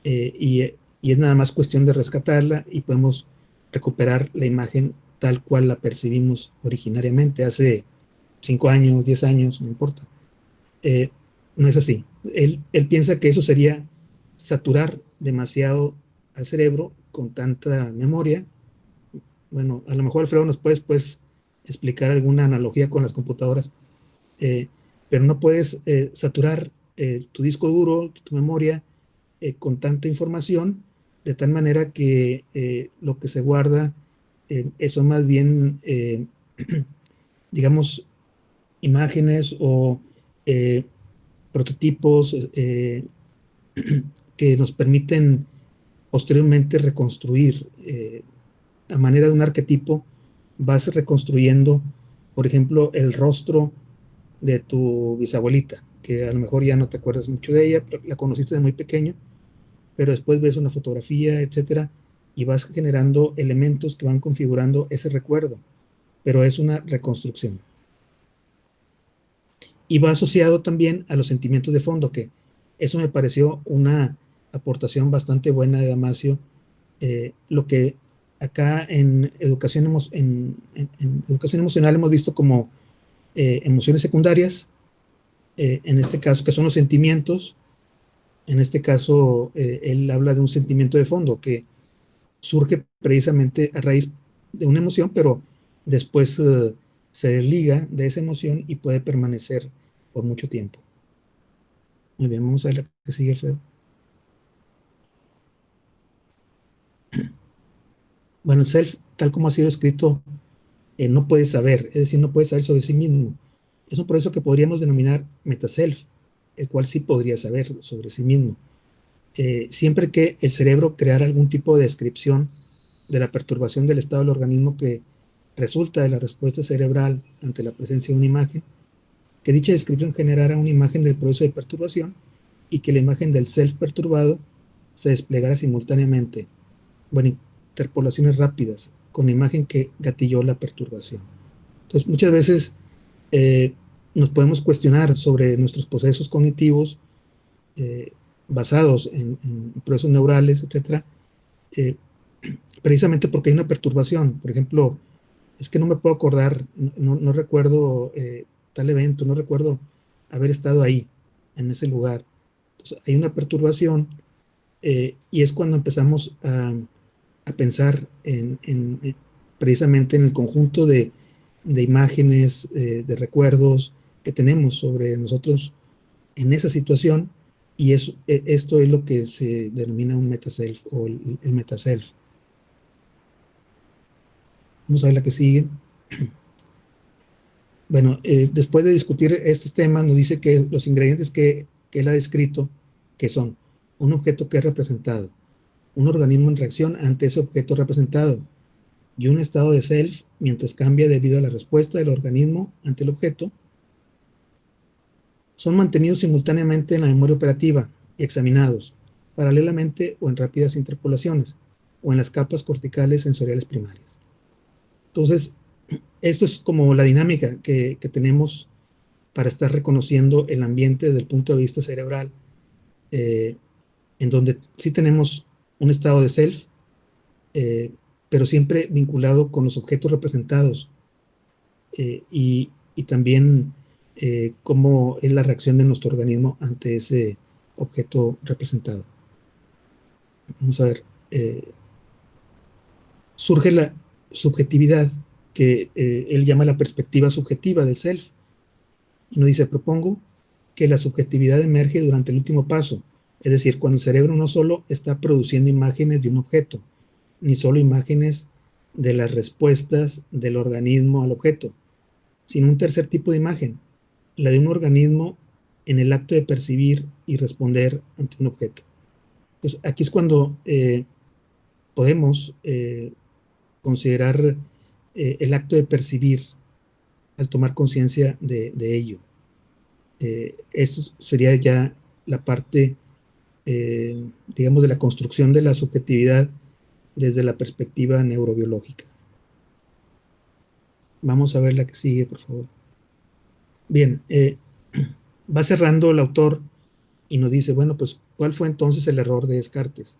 y es nada más cuestión de rescatarla y podemos recuperar la imagen tal cual la percibimos originariamente hace 5 años, 10 años, no importa. Eh, no es así. Él piensa que eso sería saturar demasiado al cerebro con tanta memoria. Bueno, a lo mejor Alfredo nos puedes pues, explicar alguna analogía con las computadoras, eh, pero no puedes saturar tu disco duro, tu memoria, con tanta información, de tal manera que lo que se guarda son más bien, digamos, imágenes o eh, prototipos que nos permiten posteriormente reconstruir. A manera de un arquetipo, vas reconstruyendo, por ejemplo, el rostro de tu bisabuelita, que a lo mejor ya no te acuerdas mucho de ella, la conociste de muy pequeño, pero después ves una fotografía, etcétera, y vas generando elementos que van configurando ese recuerdo, pero es una reconstrucción. Y va asociado también a los sentimientos de fondo, que eso me pareció una aportación bastante buena de Damasio, lo que acá en educación, en educación emocional hemos visto como emociones secundarias, en este caso, que son los sentimientos. En este caso, él habla de un sentimiento de fondo que surge precisamente a raíz de una emoción, pero después se desliga de esa emoción y puede permanecer por mucho tiempo. Muy bien, vamos a ver la que sigue, Fred. Bueno, el self, tal como ha sido escrito, no puede saber, es decir, no puede saber sobre sí mismo. Es un proceso que podríamos denominar metaself, el cual sí podría saber sobre sí mismo. Siempre que el cerebro creara algún tipo de descripción de la perturbación del estado del organismo que resulta de la respuesta cerebral ante la presencia de una imagen, que dicha descripción generara una imagen del proceso de perturbación y que la imagen del self perturbado se desplegara simultáneamente, bueno, interpolaciones rápidas, con la imagen que gatilló la perturbación. Entonces, muchas veces nos podemos cuestionar sobre nuestros procesos cognitivos eh, basados en procesos neurales, etcétera, eh, precisamente porque hay una perturbación. Por ejemplo, es que no me puedo acordar, no recuerdo tal evento, no recuerdo haber estado ahí, en ese lugar. Entonces, hay una perturbación y es cuando empezamos a pensar precisamente en el conjunto de imágenes, de recuerdos que tenemos sobre nosotros en esa situación, y esto es lo que se denomina un metaself o el metaself. Vamos a ver la que sigue. Bueno, después de discutir este tema, nos dice que los ingredientes que él ha descrito, que son un objeto que es representado, un organismo en reacción ante ese objeto representado y un estado de self mientras cambia debido a la respuesta del organismo ante el objeto, son mantenidos simultáneamente en la memoria operativa y examinados paralelamente o en rápidas interpolaciones o en las capas corticales sensoriales primarias. Entonces, esto es como la dinámica que tenemos para estar reconociendo el ambiente desde el punto de vista cerebral, en donde sí tenemos un estado de self, pero siempre vinculado con los objetos representados, y también cómo es la reacción de nuestro organismo ante ese objeto representado. Vamos a ver. Surge la subjetividad, que él llama la perspectiva subjetiva del self, y nos dice: propongo que la subjetividad emerge durante el último paso, es decir, cuando el cerebro no solo está produciendo imágenes de un objeto, ni solo imágenes de las respuestas del organismo al objeto, sino un tercer tipo de imagen, la de un organismo en el acto de percibir y responder ante un objeto. Pues aquí es cuando podemos considerar el acto de percibir al tomar conciencia de ello. Esto sería ya la parte, digamos, de la construcción de la subjetividad desde la perspectiva neurobiológica. Vamos a ver la que sigue, por favor. Bien, va cerrando el autor y nos dice: bueno, pues, ¿cuál fue entonces el error de Descartes?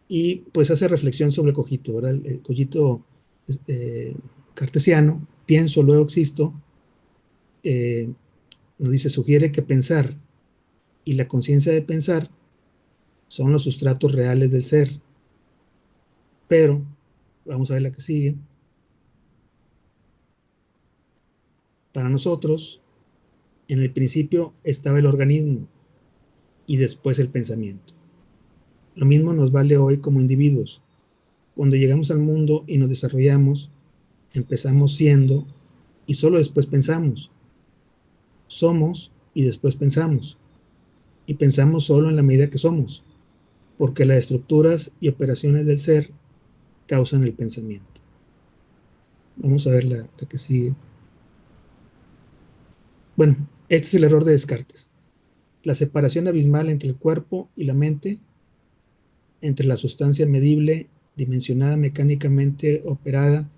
Y pues hace reflexión sobre el cogito, ¿verdad? El cogito cartesiano, pienso, luego existo, nos dice, sugiere que pensar y la conciencia de pensar son los sustratos reales del ser. Pero, vamos a ver la que sigue. Para nosotros, en el principio estaba el organismo y después el pensamiento. Lo mismo nos vale hoy como individuos. Cuando llegamos al mundo y nos desarrollamos, empezamos siendo y solo después pensamos. Somos y después pensamos. Y pensamos solo en la medida que somos, porque las estructuras y operaciones del ser causan el pensamiento. Vamos a ver la que sigue. Bueno, este es el error de Descartes. La separación abismal entre el cuerpo y la mente, entre la sustancia medible, dimensionada mecánicamente operada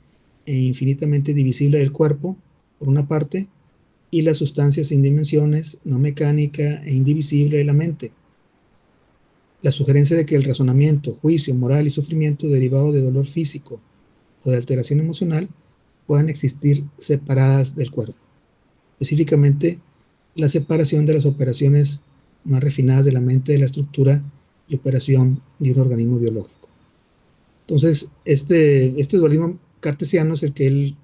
e infinitamente divisible del cuerpo, por una parte, y la sustancia sin dimensiones, no mecánica e indivisible de la mente. La sugerencia de que el razonamiento, juicio, moral y sufrimiento derivado de dolor físico o de alteración emocional puedan existir separadas del cuerpo. Específicamente, la separación de las operaciones más refinadas de la mente de la estructura y operación de un organismo biológico. Entonces, este dualismo cartesiano es el que él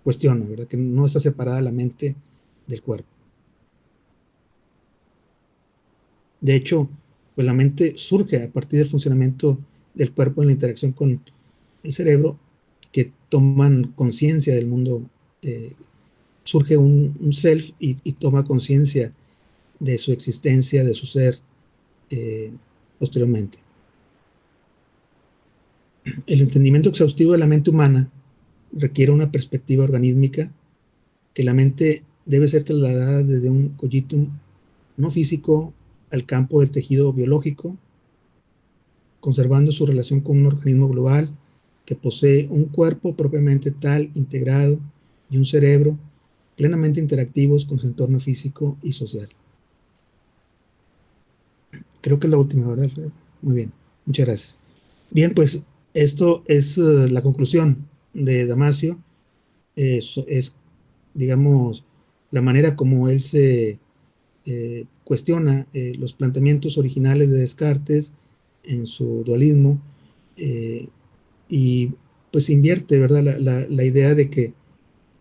cuestiona, ¿verdad? Que no está separada la mente del cuerpo. De hecho, pues la mente surge a partir del funcionamiento del cuerpo en la interacción con el cerebro, que toman conciencia del mundo. Surge un self y toma conciencia de su existencia, de su ser, posteriormente. El entendimiento exhaustivo de la mente humana requiere una perspectiva organísmica, que la mente debe ser trasladada desde un cogitum no físico al campo del tejido biológico, conservando su relación con un organismo global que posee un cuerpo propiamente tal, integrado, y un cerebro plenamente interactivos con su entorno físico y social. Creo que es la última, ¿verdad, Alfredo? Muy bien, muchas gracias. Bien, pues esto es la conclusión de Damasio. Es, digamos, la manera como él se cuestiona los planteamientos originales de Descartes en su dualismo, y pues invierte, ¿verdad?, la idea de que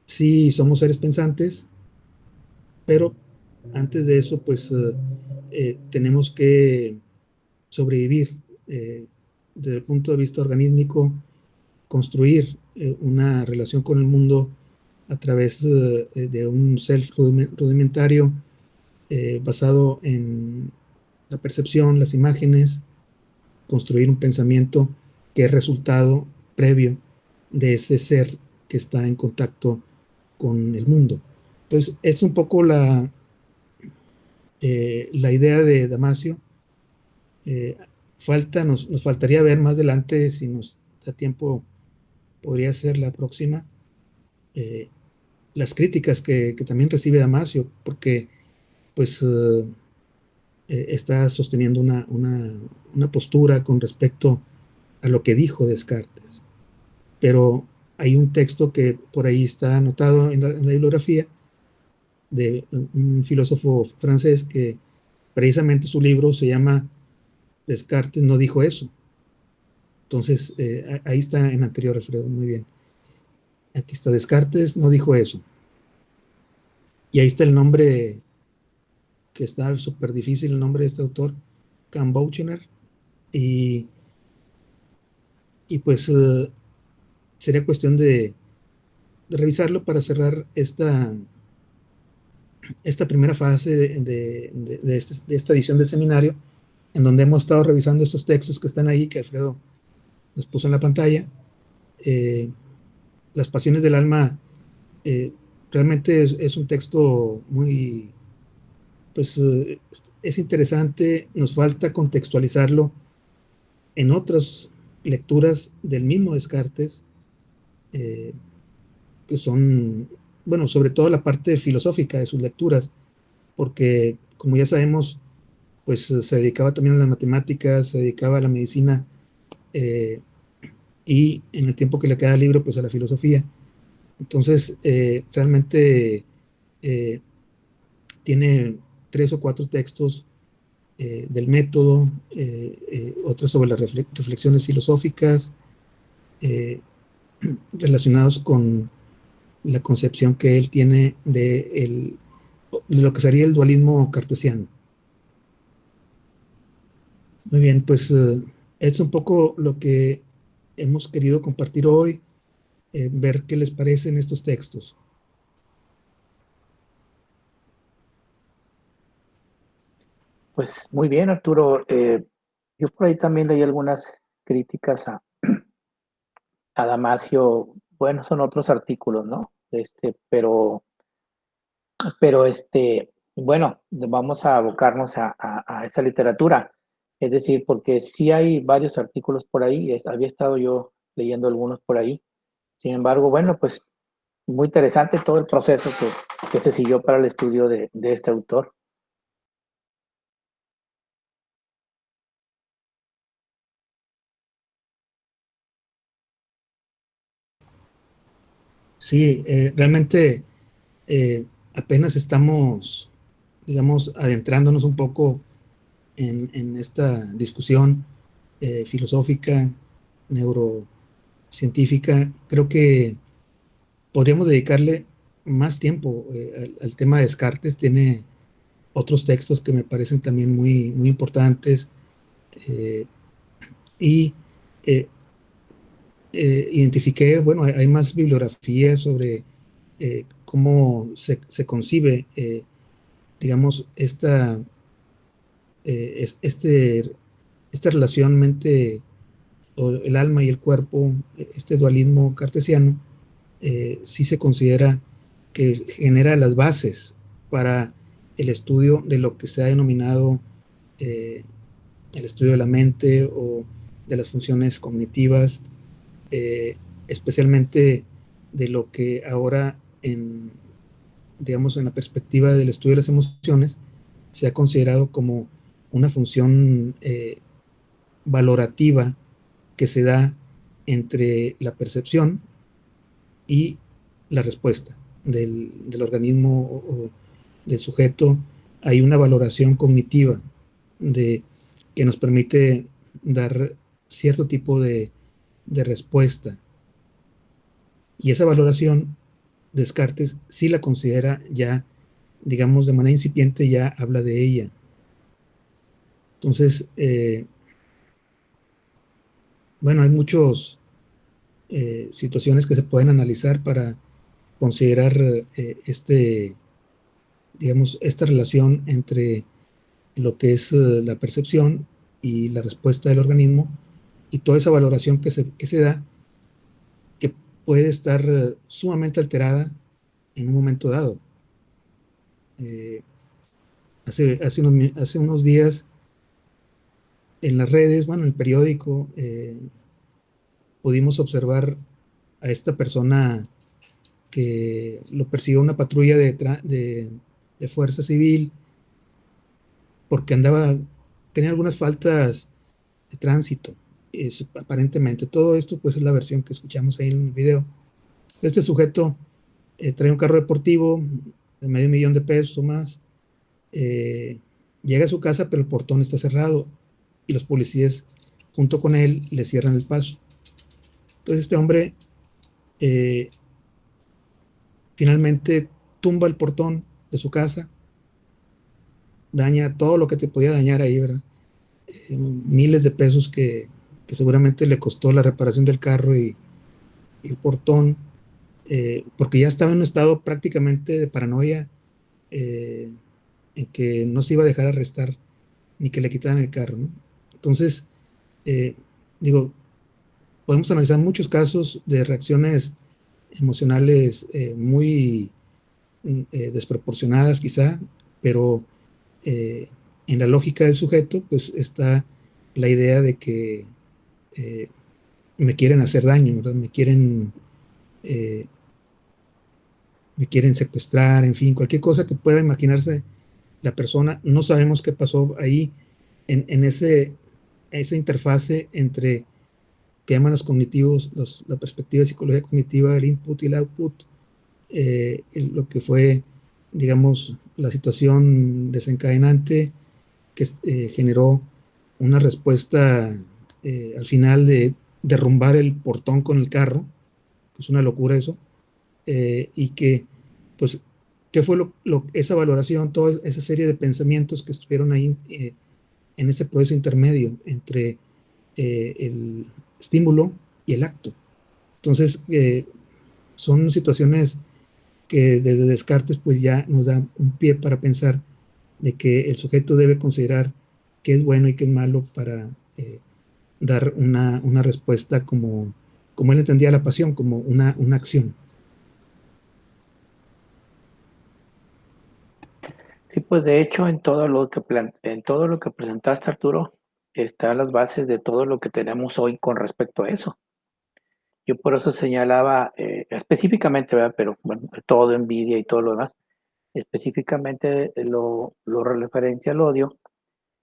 sí somos seres pensantes, pero antes de eso, pues tenemos que sobrevivir desde el punto de vista organísmico, construir una relación con el mundo a través de un self rudimentario basado en la percepción, las imágenes, construir un pensamiento que es resultado previo de ese ser que está en contacto con el mundo. Entonces, es un poco la idea de Damasio. Nos faltaría ver más adelante, si nos da tiempo, podría ser la próxima, las críticas que también recibe Damasio, porque pues está sosteniendo una postura con respecto a lo que dijo Descartes. Pero hay un texto que por ahí está anotado en la bibliografía de un filósofo francés que precisamente su libro se llama Descartes no dijo eso. Entonces, ahí está en anterior, Alfredo, muy bien. Aquí está, Descartes no dijo eso. Y ahí está el nombre, que está súper difícil, el nombre de este autor, Campbell. Y, y pues sería cuestión de revisarlo para cerrar esta primera fase de esta edición del seminario, en donde hemos estado revisando estos textos que están ahí, que Alfredo nos puso en la pantalla. Las pasiones del alma realmente es un texto muy, pues es interesante. Nos falta contextualizarlo en otras lecturas del mismo Descartes, eh, que son, bueno, sobre todo la parte filosófica de sus lecturas, porque como ya sabemos, pues se dedicaba también a las matemáticas, se dedicaba a la medicina, eh, y en el tiempo que le queda libre, pues a la filosofía. Entonces, realmente eh, tiene 3 o 4 textos del método, otros sobre las reflexiones filosóficas, eh, relacionados con la concepción que él tiene de lo que sería el dualismo cartesiano. Muy bien, pues es un poco lo que hemos querido compartir hoy, ver qué les parecen estos textos. Pues muy bien, Arturo. Yo por ahí también leí algunas críticas a Damasio. Bueno, son otros artículos, ¿no? Bueno, vamos a abocarnos a esa literatura. Es decir, porque sí hay varios artículos por ahí, había estado yo leyendo algunos por ahí. Sin embargo, bueno, pues muy interesante todo el proceso que se siguió para el estudio de este autor. Sí, realmente apenas estamos, digamos, adentrándonos un poco en esta discusión filosófica, neurocientífica. Creo que podríamos dedicarle más tiempo al tema de Descartes. Tiene otros textos que me parecen también muy, muy importantes, eh, y eh, identifiqué, bueno, hay más bibliografía sobre cómo se concibe, digamos, esta relación mente, o el alma y el cuerpo, este dualismo cartesiano. Sí se considera que genera las bases para el estudio de lo que se ha denominado eh, el estudio de la mente o de las funciones cognitivas, eh, especialmente de lo que ahora, digamos, en la perspectiva del estudio de las emociones, se ha considerado como una función valorativa que se da entre la percepción y la respuesta del organismo o del sujeto. Hay una valoración cognitiva que nos permite dar cierto tipo de respuesta. Y esa valoración, Descartes sí la considera ya, digamos, de manera incipiente, ya habla de ella. Entonces, bueno, hay muchas situaciones que se pueden analizar para considerar digamos, esta relación entre lo que es la percepción y la respuesta del organismo y toda esa valoración que se da, que puede estar sumamente alterada en un momento dado. Hace unos días en las redes, bueno, en el periódico, pudimos observar a esta persona que lo persiguió una patrulla de fuerza civil porque tenía algunas faltas de tránsito, aparentemente. Todo esto pues es la versión que escuchamos ahí en el video. Este sujeto trae un carro deportivo de $500,000 o más, llega a su casa pero el portón está cerrado y los policías junto con él le cierran el paso. Entonces este hombre finalmente tumba el portón de su casa, daña todo lo que te podía dañar ahí, ¿verdad? Miles de pesos que seguramente le costó la reparación del carro y el portón, porque ya estaba en un estado prácticamente de paranoia, en que no se iba a dejar arrestar ni que le quitaran el carro, ¿no? Entonces, eh, digo, podemos analizar muchos casos de reacciones emocionales muy desproporcionadas quizá, pero eh, en la lógica del sujeto pues está la idea de que eh, me quieren hacer daño, ¿verdad? Eh, me quieren secuestrar, en fin, cualquier cosa que pueda imaginarse la persona. No sabemos qué pasó ahí en esa interfase entre que llaman los cognitivos, la perspectiva de psicología cognitiva, el input y el output, lo que fue, digamos, la situación desencadenante que generó una respuesta al final de derrumbar el portón con el carro, que es una locura eso, y que, pues, ¿qué fue esa valoración, toda esa serie de pensamientos que estuvieron ahí en ese proceso intermedio entre el estímulo y el acto? Entonces, son situaciones que desde Descartes pues ya nos da un pie para pensar de que el sujeto debe considerar qué es bueno y qué es malo para dar una respuesta como él entendía la pasión, como una acción. Sí, pues de hecho en todo lo que presentaste, Arturo, están las bases de todo lo que tenemos hoy con respecto a eso. Yo por eso señalaba específicamente, ¿verdad? Pero bueno, todo envidia y todo lo demás, específicamente lo referencia al odio,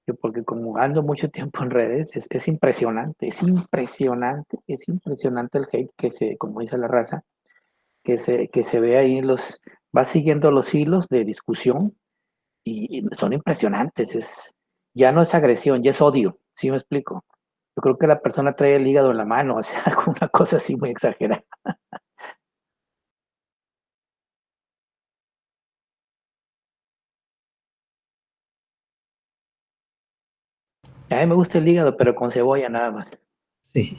yo porque como ando mucho tiempo en redes, es impresionante, es impresionante el hate que como dice la raza, que se ve ahí va siguiendo los hilos de discusión y son impresionantes, ya no es agresión, ya es odio, ¿sí me explico? Yo creo que la persona trae el hígado en la mano, o sea, una cosa así muy exagerada. A mí me gusta el hígado, pero con cebolla nada más. Sí,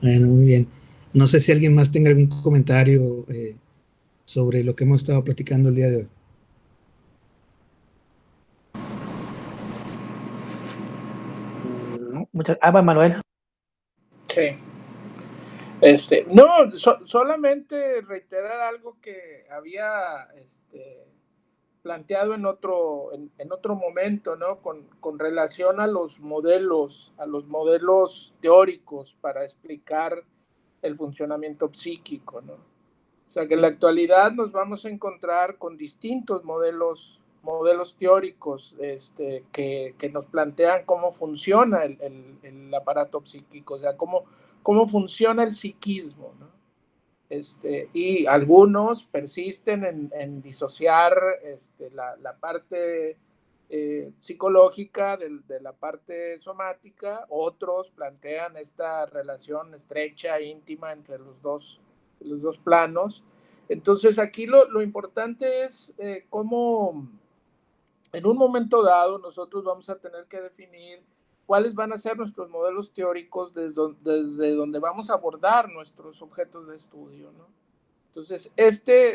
bueno, muy bien. No sé si alguien más tenga algún comentario sobre lo que hemos estado platicando el día de hoy. No, va Manuel. Sí. No, solamente reiterar algo que había planteado en otro momento, ¿no? Con relación a los modelos teóricos para explicar el funcionamiento psíquico, ¿no? O sea, que en la actualidad nos vamos a encontrar con distintos modelos teóricos que nos plantean cómo funciona el aparato psíquico, o sea, cómo funciona el psiquismo, ¿no? Y algunos persisten en disociar la parte psicológica de la parte somática, otros plantean esta relación estrecha, íntima entre los dos planos. Entonces aquí lo importante es cómo en un momento dado nosotros vamos a tener que definir cuáles van a ser nuestros modelos teóricos desde donde vamos a abordar nuestros objetos de estudio, ¿no? Entonces,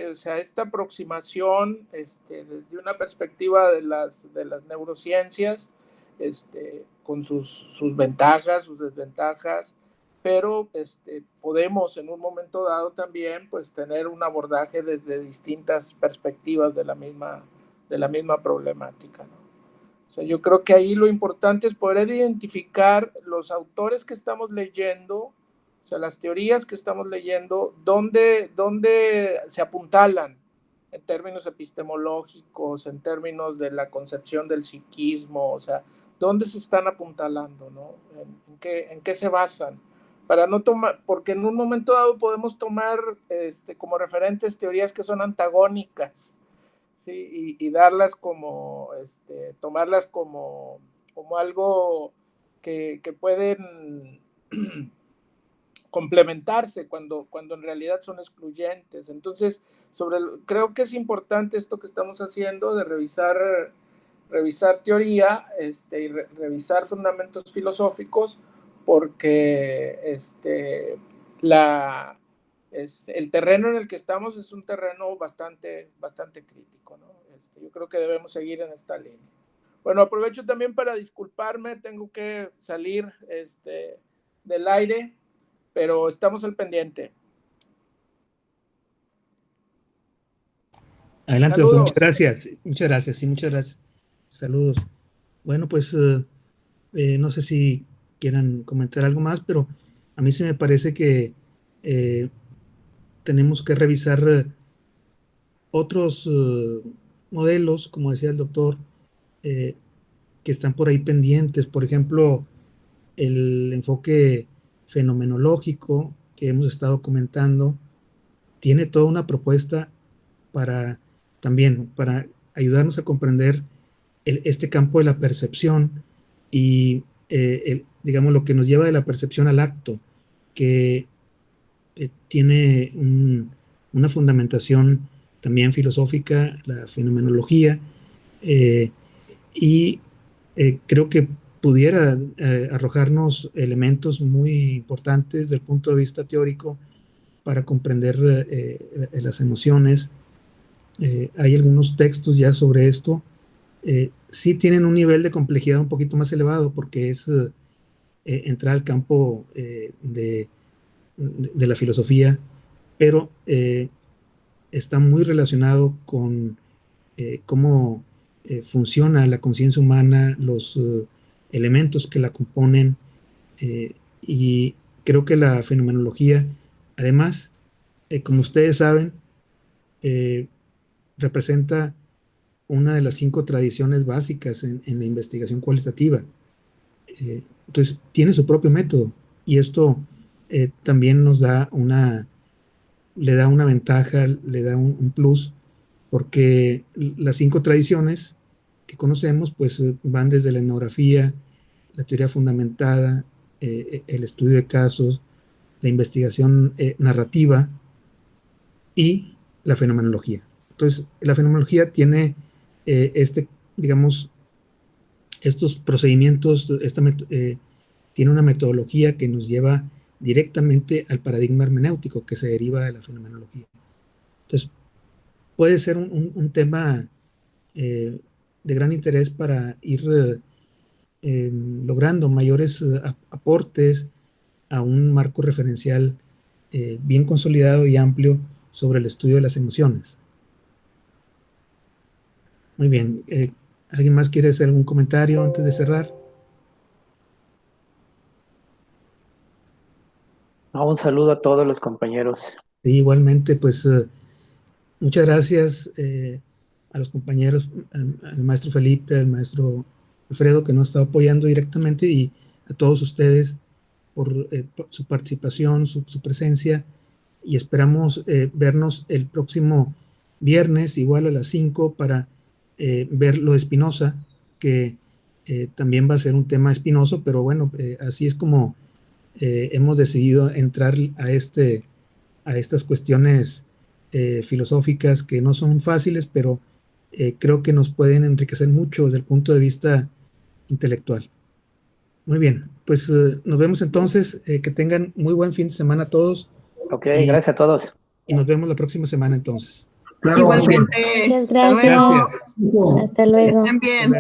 o sea, esta aproximación desde una perspectiva de las neurociencias, con sus ventajas, sus desventajas, pero podemos en un momento dado también pues tener un abordaje desde distintas perspectivas de la misma problemática, ¿no? O sea, yo creo que ahí lo importante es poder identificar los autores que estamos leyendo, o sea, las teorías que estamos leyendo, dónde se apuntalan en términos epistemológicos, en términos de la concepción del psiquismo, o sea, dónde se están apuntalando, ¿no? ¿En qué se basan? Para no tomar, porque en un momento dado podemos tomar como referentes teorías que son antagónicas, ¿sí? Y darlas como, tomarlas como algo que pueden complementarse cuando en realidad son excluyentes. Entonces, creo que es importante esto que estamos haciendo de revisar teoría y revisar fundamentos filosóficos, porque el terreno en el que estamos es un terreno bastante crítico, ¿no? Yo creo que debemos seguir en esta línea. Bueno, aprovecho también para disculparme, tengo que salir del aire, pero estamos al pendiente. Adelante, Saludos. doctor. Muchas gracias, sí, muchas gracias. Saludos. Bueno, pues no sé si quieran comentar algo más, pero a mí sí me parece que tenemos que revisar otros modelos, como decía el doctor, que están por ahí pendientes. Por ejemplo, el enfoque fenomenológico que hemos estado comentando tiene toda una propuesta para ayudarnos a comprender este campo de la percepción y, digamos, lo que nos lleva de la percepción al acto, que tiene una fundamentación también filosófica, la fenomenología, y creo que pudiera arrojarnos elementos muy importantes desde el punto de vista teórico para comprender las emociones. Hay algunos textos ya sobre esto. Sí tienen un nivel de complejidad un poquito más elevado porque es entrar al campo de la filosofía, pero está muy relacionado con cómo funciona la conciencia humana, los elementos que la componen, y creo que la fenomenología, además, como ustedes saben, representa una de las 5 tradiciones básicas en la investigación cualitativa. Entonces, tiene su propio método y esto también le da una ventaja, le da un plus, porque las 5 tradiciones que conocemos pues van desde la etnografía, la teoría fundamentada, el estudio de casos, la investigación narrativa y la fenomenología. Entonces, la fenomenología tiene digamos, estos procedimientos, tiene una metodología que nos lleva directamente al paradigma hermenéutico que se deriva de la fenomenología. Entonces, puede ser un tema de gran interés para ir logrando mayores aportes a un marco referencial bien consolidado y amplio sobre el estudio de las emociones. Muy bien. ¿Alguien más quiere hacer algún comentario antes de cerrar? Un saludo a todos los compañeros. Sí, igualmente, pues muchas gracias a los compañeros, al maestro Felipe, al maestro Alfredo, que nos está apoyando directamente, y a todos ustedes por su participación, su presencia, y esperamos vernos el próximo viernes, igual a las 5, para ver lo de Spinoza, que también va a ser un tema espinoso, pero bueno, así es como hemos decidido entrar a estas cuestiones filosóficas que no son fáciles, pero creo que nos pueden enriquecer mucho desde el punto de vista intelectual. Muy bien, pues nos vemos entonces, que tengan muy buen fin de semana a todos. Ok, gracias a todos. y nos vemos la próxima semana entonces. Claro. Igualmente. Muchas Hasta luego. gracias. Gracias. Hasta luego. Estén bien.